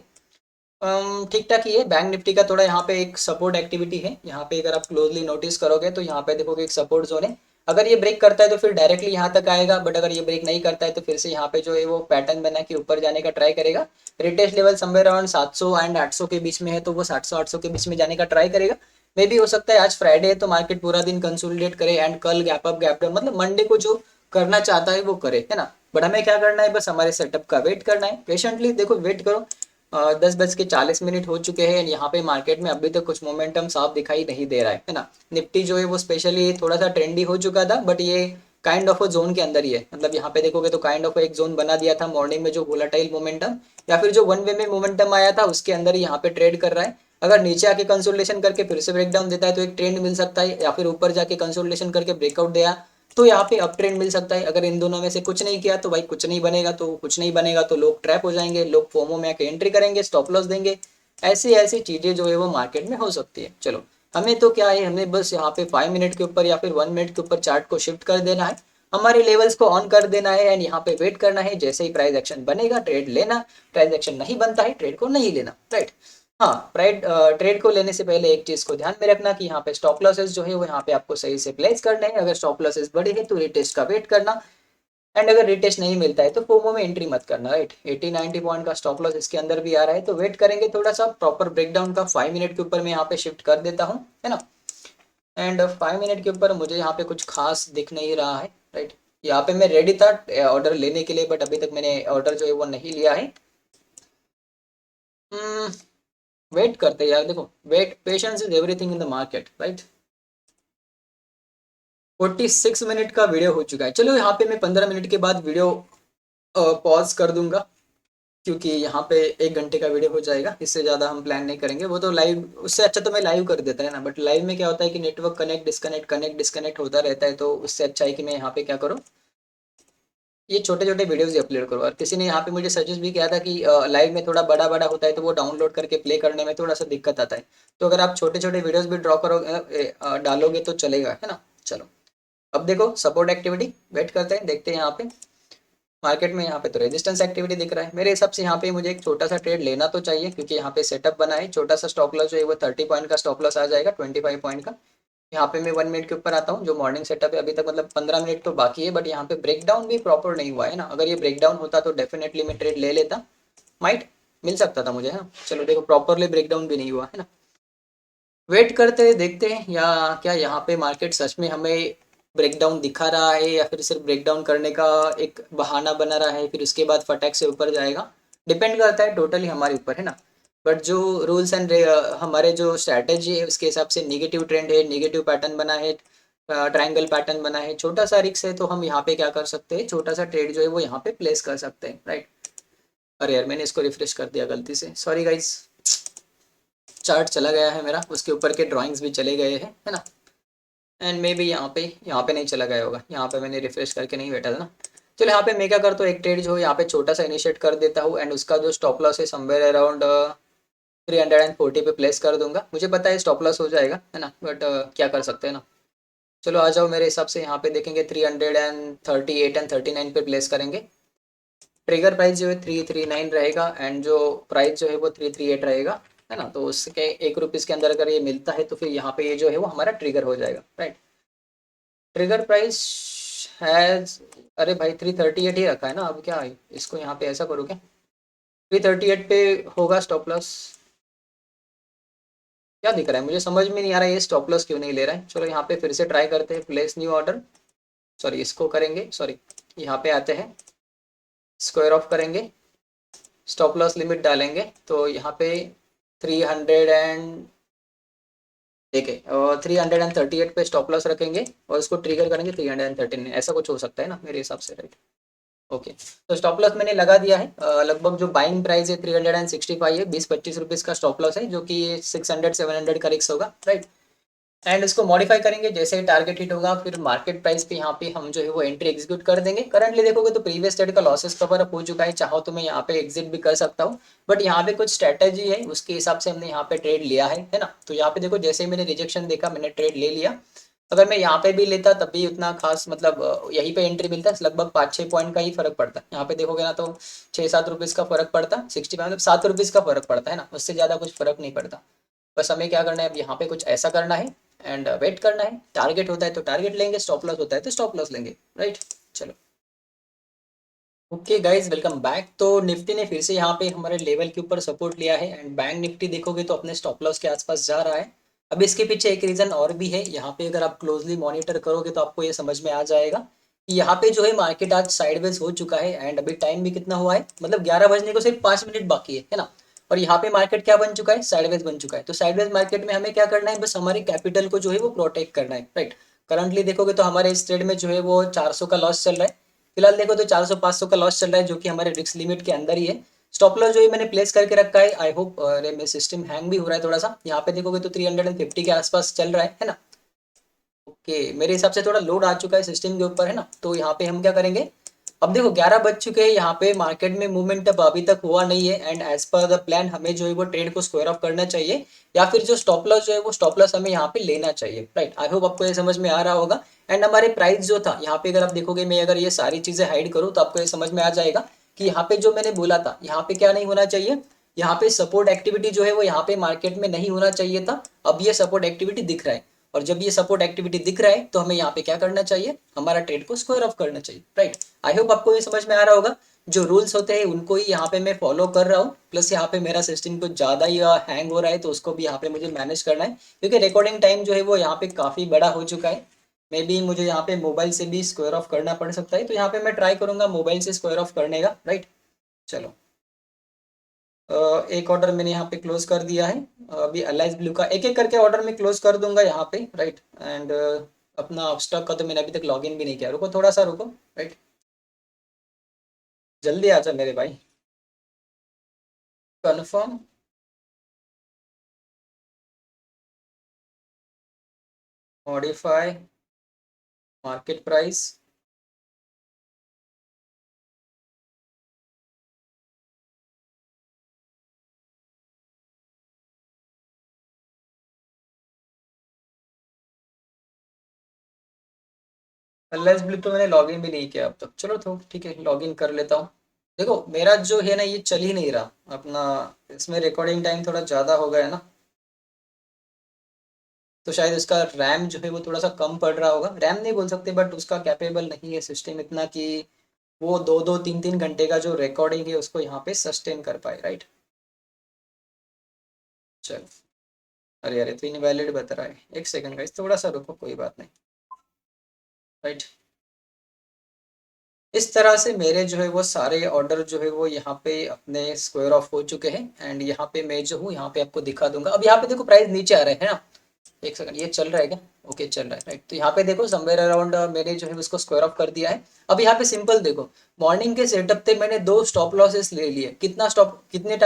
ठीक ठाक ही है। बैंक निफ्टी का थोड़ा यहाँ पे एक सपोर्ट एक्टिविटी है, यहाँ पे अगर आप क्लोजली नोटिस करोगे तो यहाँ पे देखोगे एक सपोर्ट जोन है। अगर ये ब्रेक करता है तो फिर डायरेक्टली यहाँ तक आएगा, बट अगर ये ब्रेक नहीं करता है तो फिर से यहाँ पे जो है वो पैटर्न बना के ऊपर जाने का ट्राई करेगा। Retest level somewhere around 700 and 800 के बीच में है, तो वो 700-800 के बीच में जाने का ट्राई करेगा। मे भी हो सकता है आज फ्राइडे है तो मार्केट पूरा दिन कंसोलिडेट करे एंड कल गैप अप गैप डाउन, मतलब मंडे को जो करना चाहता है वो करे, है ना। बट हमें क्या करना है, बस हमारे सेटअप का वेट करना है पेशेंटली। देखो वेट करो, 10:40 हो चुके हैं, यहाँ पे मार्केट में अभी तक कुछ मोमेंटम साफ दिखाई नहीं दे रहा है ना। निफ्टी जो है वो स्पेशली थोड़ा सा ट्रेंडी हो चुका था, बट ये काइंड ऑफ जोन के अंदर ही है। मतलब यहाँ पे देखोगे तो काइंड ऑफ एक जोन बना दिया था मॉर्निंग में, जो वोलेटाइल मोमेंटम या फिर जो वन वे में मोमेंटम आया था उसके अंदर ही यहाँ पे ट्रेड कर रहा है। अगर नीचे आके कंसोलिडेशन करके फिर से ब्रेकडाउन देता है तो एक ट्रेंड मिल सकता है, या फिर ऊपर जाके कंसोलिडेशन करके ब्रेकआउट दिया तो यहाँ पे अप ट्रेंड मिल सकता है। अगर इन दोनों में से कुछ नहीं किया तो भाई कुछ नहीं बनेगा, तो कुछ नहीं बनेगा तो लोग ट्रैप हो जाएंगे, लोग फोमो में आके एंट्री करेंगे, स्टॉप लॉस देंगे। ऐसी ऐसी चीजें जो है वो मार्केट में हो सकती है। चलो हमें तो क्या है, हमें बस यहाँ पे 5 मिनट के ऊपर या फिर 1 मिनट के ऊपर चार्ट को शिफ्ट कर देना है, हमारे लेवल्स को ऑन कर देना है एंड यहाँ पे वेट करना है। जैसे ही प्राइस एक्शन बनेगा ट्रेड लेना, प्राइस एक्शन नहीं बनता है ट्रेड को नहीं लेना, राइट। हाँ, प्राइड ट्रेड को लेने से पहले एक चीज को ध्यान में रखना कि यहाँ पे स्टॉप लॉसेस जो है वो यहाँ पे आपको सही से प्लेस करने हैं। अगर स्टॉप लॉसेस बड़े हैं तो रिटेस्ट का वेट करना, एंड अगर रिटेस्ट नहीं मिलता है तो फोमो में एंट्री मत करना, राइट। 80-90 पॉइंट का स्टॉप लॉस इसके अंदर भी आ रहा है, तो वेट करेंगे थोड़ा सा प्रॉपर ब्रेकडाउन का। 5 मिनट के ऊपर मैं यहाँ पे शिफ्ट कर देता हूँ, है ना। एंड 5 मिनट के ऊपर मुझे यहाँ पे कुछ खास दिख नहीं रहा है, राइट। यहाँ पे मैं रेडी था ऑर्डर लेने के लिए, बट अभी तक मैंने ऑर्डर जो है वो नहीं लिया है। वेट करते हैं यार, देखो wait, patience is everything in the market, right. 46 minute video वीडियो हो चुका है। चलो यहाँ पे मैं 15 मिनट के बाद वीडियो पॉज कर दूंगा, क्योंकि यहाँ पे 1 घंटे का वीडियो हो जाएगा, इससे ज़्यादा हम प्लान नहीं करेंगे। वो तो लाइव, उससे अच्छा तो मैं लाइव कर देता है ना, बट लाइव में क्या होता है कि नेटवर्क कनेक्ट डिस्कनेक्ट होता रहता है, तो उससे अच्छा है कि मैं यहाँ पे क्या करूँ, ये छोटे छोटे वीडियोस ही अपलोड करो। और किसी ने यहाँ पे मुझे सजेस्ट भी किया था कि लाइव में थोड़ा बड़ा बड़ा होता है तो वो डाउनलोड करके प्ले करने में थोड़ा सा दिक्कत आता है, तो अगर आप छोटे छोटे वीडियोस भी ड्रॉ करो डालोगे तो चलेगा, है ना। चलो अब देखो सपोर्ट एक्टिविटी, वेट करते हैं, देखते हैं यहाँ पे मार्केट में। यहाँ पे तो रेजिस्टेंस एक्टिविटी दिख रहा है मेरे हिसाब से। यहाँ पे मुझे एक छोटा सा ट्रेड लेना तो चाहिए, क्योंकि यहाँ पे सेटअप बना है। छोटा सा स्टॉप लॉस जो है वो 30 पॉइंट का स्टॉप लॉस आ जाएगा, 25 पॉइंट का। यहाँ पे मैं 1 मिनट के ऊपर आता हूँ, जो मॉर्निंग सेटअप है अभी तक, मतलब 15 मिनट तो बाकी है, बट यहाँ पे ब्रेकडाउन भी प्रॉपर नहीं हुआ है ना। अगर ये ब्रेकडाउन होता तो डेफिनेटली मैं ट्रेड ले लेता, माइट मिल सकता था मुझे, है ना। चलो देखो प्रॉपरली ब्रेकडाउन भी नहीं हुआ है ना। वेट करते हैं, देखते हैं या क्या यहाँ पे मार्केट सच में हमें ब्रेकडाउन दिखा रहा है, या फिर सिर्फ ब्रेकडाउन करने का एक बहाना बना रहा है, फिर उसके बाद फटाक से ऊपर जाएगा। डिपेंड करता है टोटली हमारे ऊपर, है ना। बट जो रूल्स एंड हमारे जो स्ट्रैटेजी है उसके हिसाब से निगेटिव ट्रेंड है, निगेटिव पैटर्न बना है, ट्रायंगल पैटर्न बना है, छोटा सा रिक्स है, तो हम यहाँ पे क्या कर सकते हैं, छोटा सा ट्रेड जो है वो यहाँ पे प्लेस कर सकते हैं, राइट। अरे यार मैंने इसको रिफ्रेश कर दिया गलती से, सॉरी गाइस। चार्ट चला गया है मेरा, उसके ऊपर के ड्राइंग्स भी चले गए हैं, है ना। एंड मे बी यहाँ पे नहीं चला गया होगा, यहाँ पे मैंने रिफ्रेश करके नहीं बैठा था ना। चलो यहाँ पे मैं क्या करता हूँ, एक ट्रेड जो यहाँ पे छोटा सा इनिशिएट कर देता हूँ, एंड उसका जो स्टॉप लॉस है समवेयर अराउंड 340 पे प्लेस कर दूंगा। मुझे पता है स्टॉप लॉस हो जाएगा, है ना, बट क्या कर सकते हैं ना। चलो आ जाओ, मेरे हिसाब से यहाँ पे देखेंगे 338 एंड 39 पे प्लेस करेंगे। ट्रिगर प्राइस जो है 339 रहेगा, एंड जो प्राइस जो है वो 338 रहेगा, है ना। तो उसके ₹1 के अंदर अगर ये मिलता है तो फिर यहाँ पे ये जो है वो हमारा ट्रिगर हो जाएगा, राइट। ट्रिगर प्राइस हैज, अरे भाई 338 ही रखा है ना, अब क्या है इसको यहाँ पे ऐसा करो क्या, 338 पे होगा स्टॉप लॉस। क्या दिख रहा है मुझे समझ में नहीं आ रहा है, ये स्टॉप लॉस क्यों नहीं ले रहा है। चलो यहाँ पे फिर से ट्राई करते हैं, प्लेस न्यू ऑर्डर, सॉरी इसको करेंगे, सॉरी यहाँ पे आते हैं, स्क्वायर ऑफ करेंगे, स्टॉप लॉस लिमिट डालेंगे, तो यहाँ पे 300 एंड देखिए 338 पे स्टॉप लॉस रखेंगे और उसको ट्रिगर करेंगे 313, ऐसा कुछ हो सकता है ना मेरे हिसाब से, राइट। ओके, तो स्टॉप लॉस मैंने लगा दिया है। लगभग जो बाइंग प्राइस है 365 है, 20-25 रुपीज़ का स्टॉप लॉस है, जो कि 600-700 का रिक्स होगा, राइट। एंड इसको मॉडिफाई करेंगे, जैसे ही टारगेट हिट होगा फिर मार्केट प्राइस पे यहाँ पे हम जो है वो एंट्री एग्जीक्यूट कर देंगे। करंटली देखोगे तो प्रीवियस ट्रेड का लॉसेस कवर अप हो चुका है, चाहो तो मैं यहाँ पे एग्जिट भी कर सकता हूँ, बट यहाँ पे कुछ स्ट्रेटेजी है उसके हिसाब से हमने यहाँ पे ट्रेड लिया है ना। तो यहाँ पे देखो जैसे ही मैंने रिजेक्शन देखा मैंने ट्रेड ले लिया। अगर मैं यहाँ पे भी लेता तब भी उतना खास मतलब यहीं पे एंट्री मिलता है, लगभग 5-6 पॉइंट का ही फर्क पड़ता है। यहाँ पे देखोगे ना तो 6-7 रुपीज़ का फर्क पड़ता, 60 मतलब 7 रुपीज़ का फर्क पड़ता है ना, उससे ज़्यादा कुछ फर्क नहीं पड़ता। बस हमें क्या करना है, अब यहाँ पे कुछ ऐसा करना है एंड वेट करना है। टारगेट होता है तो टारगेट लेंगे, स्टॉप लॉस होता है तो स्टॉप लॉस लेंगे, राइट। चलो ओके गाइज, वेलकम बैक। तो निफ्टी ने फिर से यहाँ पे हमारे लेवल के ऊपर सपोर्ट लिया है एंड बैंक निफ्टी देखोगे तो अपने स्टॉप लॉस के आसपास जा रहा है। अब इसके पीछे एक रीजन और भी है, यहाँ पे अगर आप क्लोजली मॉनिटर करोगे तो आपको ये समझ में आ जाएगा कि यहाँ पे जो है मार्केट आज साइडवेज हो चुका है एंड अभी टाइम भी कितना हुआ है, मतलब 11 बजने को सिर्फ 5 मिनट बाकी है ना। और यहाँ पे मार्केट क्या बन चुका है, साइडवेज बन चुका है। तो साइडवेज मार्केट में हमें क्या करना है, बस हमारे कैपिटल को जो है वो प्रोटेक्ट करना है, राइट। करंटली देखोगे तो हमारे इस ट्रेड में जो है वो 400 का लॉस चल रहा है। फिलहाल देखो तो 400-500 का लॉस चल रहा है, जो कि हमारे रिस्क लिमिट के अंदर ही है। स्टॉप लॉस जो है मैंने प्लेस करके रखा है। आई होप, अरे मेरा सिस्टम हैंग भी हो रहा है थोड़ा सा, यहाँ पे देखोगे तो 350 के आसपास चल रहा है ना। ओके, मेरे हिसाब से थोड़ा लोड आ चुका है सिस्टम के ऊपर है ना। तो यहाँ पे हम क्या करेंगे, अब देखो 11 बज चुके हैं, यहाँ पे मार्केट में मूवमेंट अब अभी तक हुआ नहीं है and as per the plan हमें जो है वो ट्रेड को स्क्वायर ऑफ करना चाहिए, या फिर जो स्टॉप लॉस जो है वो स्टॉप लॉस हमें यहाँ पे लेना चाहिए, राइट। आई होप आपको ये समझ में आ रहा होगा। एंड हमारे प्राइस जो था यहाँ पे, अगर आप देखोगे मैं अगर ये सारी चीजें हाइड करूँ तो आपको ये समझ में आ जाएगा कि यहाँ पे जो मैंने बोला था यहाँ पे क्या नहीं होना चाहिए, यहाँ पे सपोर्ट एक्टिविटी जो है वो यहाँ पे मार्केट में नहीं होना चाहिए था। अब ये सपोर्ट एक्टिविटी दिख रहा है, और जब ये सपोर्ट एक्टिविटी दिख रहा है तो हमें यहाँ पे क्या करना चाहिए, हमारा ट्रेड को स्क्वायर ऑफ करना चाहिए, राइट। आई होप आपको ये समझ में आ रहा होगा। जो रूल्स होते हैं उनको ही यहाँ पे मैं फॉलो कर रहा हूँ, प्लस यहाँ पे मेरा सिस्टम कुछ ज़्यादा ही हैंग हो रहा है तो उसको भी यहाँ पे मुझे मैनेज करना है, क्योंकि रिकॉर्डिंग टाइम जो है वो यहाँ पे काफ़ी बड़ा हो चुका है। मे बी मुझे यहाँ पे मोबाइल से भी स्क्वायर ऑफ करना पड़ सकता है, तो यहाँ पे मैं ट्राई करूंगा मोबाइल से स्क्वायर ऑफ करने का, राइट। चलो एक ऑर्डर मैंने यहाँ पे क्लोज कर दिया है। अभी अलाइज ब्लू का एक एक करके ऑर्डर मैं क्लोज कर दूंगा यहाँ पे, राइट। एंड अपना अपस्टॉक का तो मैंने अभी तक लॉगिन भी नहीं किया, रुको थोड़ा सा रुको, राइट। जल्दी आ जा मेरे भाई। कन्फर्म, मॉडिफाई मार्केट प्राइस, अलाइज ब्लू तो मैंने लॉगिन भी नहीं किया अब तक। चलो तो ठीक है, लॉगिन कर लेता हूँ। देखो मेरा जो है ना ये चल ही नहीं रहा अपना, इसमें रिकॉर्डिंग टाइम थोड़ा ज़्यादा हो गया है ना, तो शायद उसका रैम जो है वो थोड़ा सा कम पड़ रहा होगा। रैम नहीं बोल सकते बट उसका कैपेबल नहीं है सिस्टम इतना कि वो 2-2 3-3 घंटे का जो रिकॉर्डिंग है उसको यहाँ पे सस्टेन कर पाए, राइट। चलो, अरे अरे तो इनवैलिड बता रहा है, एक सेकंड गाइस थोड़ा सा रुको, कोई बात नहीं, राइट। इस तरह से मेरे जो है वो सारे ऑर्डर जो है वो यहाँ पे अपने स्क्वायर ऑफ हो चुके हैं एंड यहाँ पे मैं जो हूँ यहाँ पे आपको दिखा दूंगा। अब यहाँ पे देखो प्राइस नीचे आ रहा है ना, एक सेकंड ये चल रहा है क्या, ओके चल रहा है, राइट। तो यहाँ पे देखो समवेयर अराउंड मैंने जो है उसको स्क्वायर ऑफ कर दिया है। अब यहाँ पे सिंपल देखो, मॉर्निंग के सेटअप पे मैंने 2 स्टॉप लॉसेस ले लिए, कितना स्टॉप कितने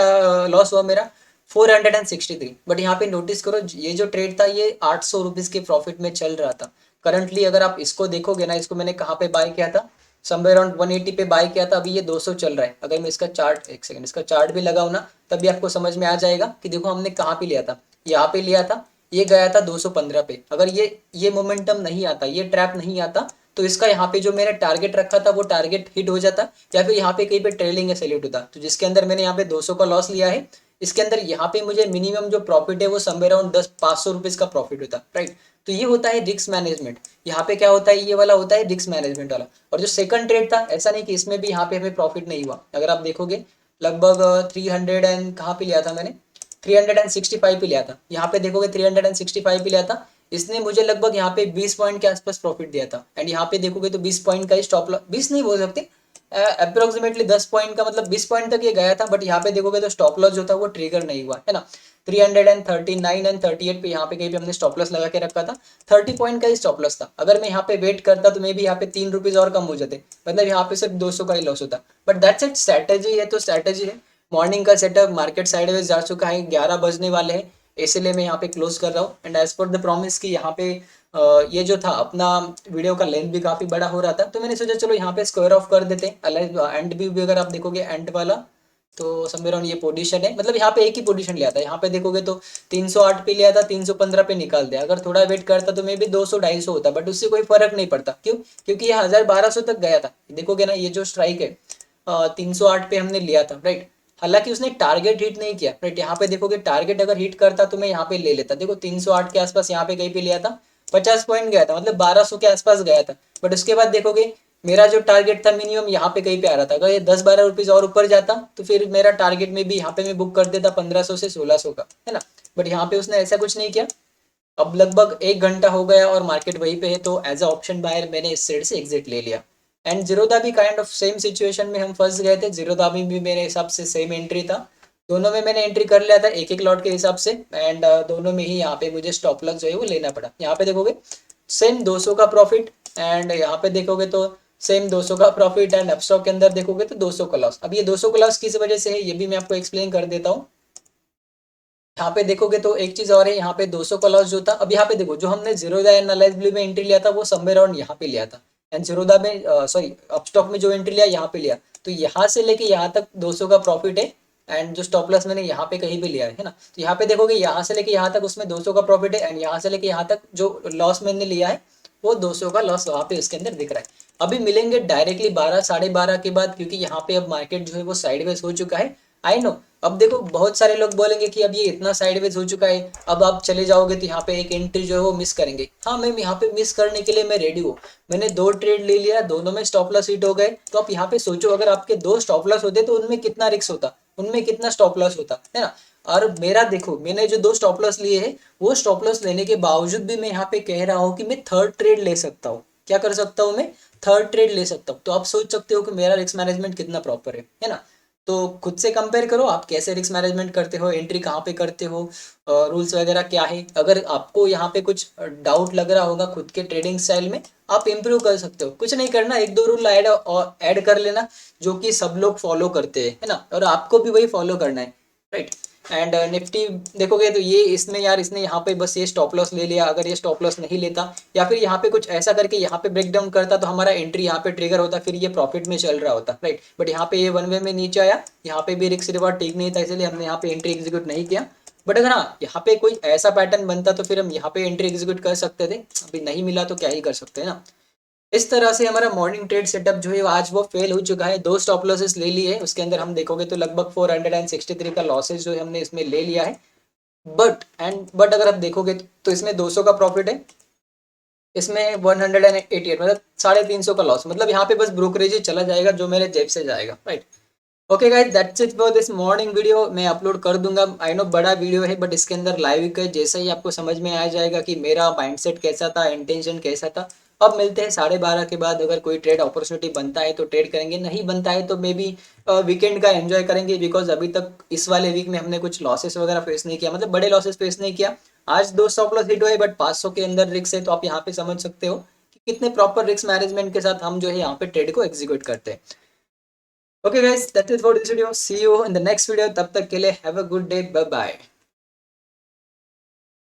लॉस हुआ मेरा, 463। बट यहाँ पे नोटिस करो ये जो ट्रेड था ये 800 रुपीज के प्रॉफिट में चल रहा था। करंटली अगर आप इसको देखोगे ना, इसको मैंने कहाँ पे बाय किया था, समवेयर अराउंड 180 पे बाय किया था, अभी ये 200 चल रहा है। अगर मैं इसका चार्ट, एक सेकंड इसका चार्ट भी लगाऊँ ना, तभी आपको समझ में आ जाएगा कि देखो हमने कहाँ पे लिया था, यहाँ पे लिया था, ये गया था 215 पे। अगर ये मोमेंटम नहीं आता, ये ट्रैप नहीं आता, तो इसका यहाँ पे जो मैंने टारगेट रखा था वो टारगेट हिट हो जाता, या फिर यहाँ पे कहीं पे ट्रेलिंग या सैल्यूट होता। तो जिसके अंदर मैंने यहाँ पे 200 का लॉस लिया है, इसके अंदर यहाँ पे मुझे मिनिमम जो प्रॉफिट है वो समवेयर अराउंड 500 रुपीज का प्रॉफिट होता, राइट। तो ये होता है रिस्क मैनेजमेंट। यहाँ पे क्या होता है, ये वाला होता है रिस्क मैनेजमेंट वाला। और जो सेकंड ट्रेड था, ऐसा नहीं कि इसमें भी यहाँ पे हमें प्रॉफिट नहीं हुआ। अगर आप देखोगे लगभग 300 एंड कहाँ पे लिया था मैंने, 365 पे लिया था। यहाँ पे देखोगे 365 पे लिया था, इसने मुझे लगभग यहाँ पे 20 पॉइंट के आसपास प्रॉफिट दिया था। एंड यहाँ पे देखोगे तो 20 पॉइंट का ही स्टॉप लॉस, 20 नहीं बोल सकते, अप्रोक्सीमेटली 10 पॉइंट का, मतलब 20 पॉइंट तक ये गया था। बट यहाँ पे देखोगे तो स्टॉप लॉस जो था वो ट्रिगर नहीं हुआ है ना। 339 एंड 38 पे यहाँ पे कहीं पे हमने स्टॉप लॉस लगा के रखा था, 30 पॉइंट का ही स्टॉप लॉस था। अगर मैं यहाँ पे वेट करता तो मे भी यहाँ पे 3 रुपीज और कम हो जाते, मतलब यहाँ पे सिर्फ 200 का ही लॉस होता। बट दैट्स इट, स्ट्रैटेजी है तो स्ट्रैटेजी है। मॉर्निंग का सेटअप, मार्केट साइडवेज जा चुका है, 11 बजने वाले हैं इसीलिए मैं यहाँ पे क्लोज कर रहा हूँ। And as per the promise कि यहाँ पे ये जो था अपना वीडियो का लेंथ भी काफ़ी बड़ा हो रहा था, तो मैंने सोचा चलो यहाँ पे स्क्वायर ऑफ कर देते हैं। एंड भी अगर आप देखोगे एंड वाला तो समवेयर ऑन ये पोजीशन है, मतलब यहाँ पे एक ही पोजीशन लिया था। यहाँ पे देखोगे तो 308 पे लिया था, 315 पे निकाल दिया। अगर थोड़ा वेट करता तो मे भी 200-250 होता, बट उससे कोई फर्क नहीं पड़ता। क्यों? क्योंकि ये 1000-1200 तक गया था। देखोगे ना ये जो स्ट्राइक है 308 पे हमने लिया था, राइट। हालांकि उसने टारगेट हिट नहीं किया, राइट। यहाँ पे देखोगे टारगेट अगर हिट करता तो मैं यहाँ पे ले लेता। देखो 308 के आसपास यहाँ पे कहीं पे लिया था, 50 पॉइंट गया था, मतलब 1200 के आसपास गया था। बट उसके बाद देखोगे मेरा जो टारगेट था मिनिमम यहाँ पे कहीं पे आ रहा था। अगर ये 10-12 रुपीज और ऊपर जाता तो फिर मेरा टारगेट में भी यहाँ पे मैं बुक कर देता 1500 से 1600 का, है ना। बट यहाँ पे उसने ऐसा कुछ नहीं किया। अब लगभग 1 घंटा हो गया और मार्केट वहीं पे है, तो एज अ ऑप्शन बायर मैंने इस साइड से एग्जिट ले लिया। एंड जीरोधा भी काइंड ऑफ सेम सिचुएशन में हम फंस गए थे। जीरोधा में भी मेरे हिसाब से सेम एंट्री था। दोनों में मैंने एंट्री कर लिया था एक एक लॉट के हिसाब से। एंड दोनों में ही यहाँ पे मुझे स्टॉप लॉस जो है वो लेना पड़ा। यहाँ पे देखोगे सेम 200 का प्रॉफिट, एंड यहाँ पे देखोगे तो सेम 200 का प्रॉफिट, एंड अपस्टॉक के अंदर देखोगे तो 200 का लॉस। अब ये 200 का लॉस किस वजह से है ये भी मैं आपको एक्सप्लेन कर देता हूँ। यहाँ पे देखोगे तो एक चीज और है, यहाँ पे 200 का लॉस जो था। अब यहाँ पे देखो जो हमने जीरोधा एनालाइज ब्लू में एंट्री लिया था वो समवेयर अराउंड यहाँ पे लिया था। एंड जीरोधा में सॉरी अपस्टॉक में जो एंट्री लिया यहाँ पे लिया, तो यहाँ से लेके यहाँ तक 200 का प्रॉफिट है। एंड जो स्टॉप लॉस मैंने यहाँ पे कहीं भी लिया है ना, तो यहाँ पे देखोगे यहाँ से लेके यहाँ तक उसमें 200 का प्रॉफिट है। एंड यहाँ से लेके यहाँ तक जो लॉस मैंने लिया है वो 200 का लॉस वहाँ पे उसके अंदर दिख रहा है। अभी मिलेंगे डायरेक्टली 12-12:30 के बाद, क्योंकि यहाँ पे अब मार्केट जो है वो साइडवेज हो चुका है। आई नो अब देखो बहुत सारे लोग बोलेंगे कि अब ये इतना साइडवेज हो चुका है, अब आप चले जाओगे तो यहाँ पे एक एंट्री जो है वो मिस करेंगे। हाँ मैं यहाँ पे मिस करने के लिए मैं रेडी हूँ। मैंने 2 ट्रेड ले लिया, दोनों में स्टॉप लॉस हिट हो गए। तो आप यहाँ पे सोचो अगर आपके 2 स्टॉप लॉस होते तो उनमें कितना रिस्क होता, उनमें कितना स्टॉप लॉस होता, है ना। और मेरा देखो मैंने जो 2 स्टॉप लॉस लिए हैं वो स्टॉप लॉस लेने के बावजूद भी मैं यहाँ पे कह रहा हूँ कि मैं 3rd ट्रेड ले सकता हूँ। क्या कर सकता हूँ मैं? 3rd ट्रेड ले सकता हूँ। तो आप सोच सकते हो कि मेरा रिस्क मैनेजमेंट कितना प्रॉपर है ना। तो खुद से कंपेयर करो आप कैसे रिस्क मैनेजमेंट करते हो, एंट्री कहाँ पे करते हो, रूल्स वगैरह क्या है। अगर आपको यहाँ पे कुछ डाउट लग रहा होगा खुद के ट्रेडिंग स्टाइल में, आप इम्प्रूव कर सकते हो। कुछ नहीं करना, 1-2 रूल ऐड कर लेना जो कि सब लोग फॉलो करते हैं, है ना, और आपको भी वही फॉलो करना है, राइट। एंड निफ्टी देखोगे तो ये इसमें यार इसने यहाँ पे बस ये स्टॉप लॉस ले लिया। अगर ये स्टॉप लॉस नहीं लेता या फिर यहाँ पे कुछ ऐसा करके यहाँ पे ब्रेक डाउन करता तो हमारा एंट्री यहाँ पे ट्रिगर होता, फिर ये प्रॉफिट में चल रहा होता, राइट। बट यहाँ पे ये वन वे में नीचे आया, यहाँ पे भी रिस्क रिवॉर्ड ठीक नहीं था, इसलिए हमने यहाँ पे एंट्री एग्जीक्यूट नहीं किया। बट अगर हाँ यहाँ पे कोई ऐसा पैटर्न बनता तो फिर हम यहाँ पे एंट्री एग्जीक्यूट कर सकते थे। अभी नहीं मिला तो क्या ही कर सकते हैं ना। इस तरह से हमारा मॉर्निंग ट्रेड सेटअप जो है आज वो फेल हो चुका है। 2 स्टॉप लॉसेस ले लिए, उसके अंदर हम देखोगे तो लगभग 463 का लॉसेस जो है हमने इसमें ले लिया है। बट अगर आप देखोगे तो इसमें 200 का प्रॉफिट है, इसमें 188 मतलब 350 का लॉस। मतलब यहाँ पे बस ब्रोकरेज ही चला जाएगा जो मेरे जेब से जाएगा, right. Okay guys that's it for this morning video. मैं अपलोड कर दूंगा, आई नो बड़ा वीडियो है बट इसके अंदर लाइव का जैसा ही आपको समझ में आ जाएगा कि मेरा माइंडसेट कैसा था, इंटेंशन कैसा था। अब मिलते हैं 12:30 के बाद। अगर कोई ट्रेड अपॉर्चुनिटी बनता है तो ट्रेड करेंगे, नहीं बनता है तो मे बी वीकेंड का एंजॉय करेंगे। बिकॉज अभी तक इस वाले वीक में हमने कुछ लॉसेस वगैरह फेस नहीं किया, मतलब बड़े लॉसेस फेस नहीं किया। आज 2 स्टॉप लॉस हिट हुए बट 500 के अंदर रिस्क है, तो आप यहाँ पे समझ सकते हो कि कितने प्रॉपर रिस्क मैनेजमेंट के साथ हम जो है यहाँ पे ट्रेड को एग्जीक्यूट करते हैं। Okay guys, that's it for this video. See you in the next video. तब तक के लिए have a good day. Bye bye.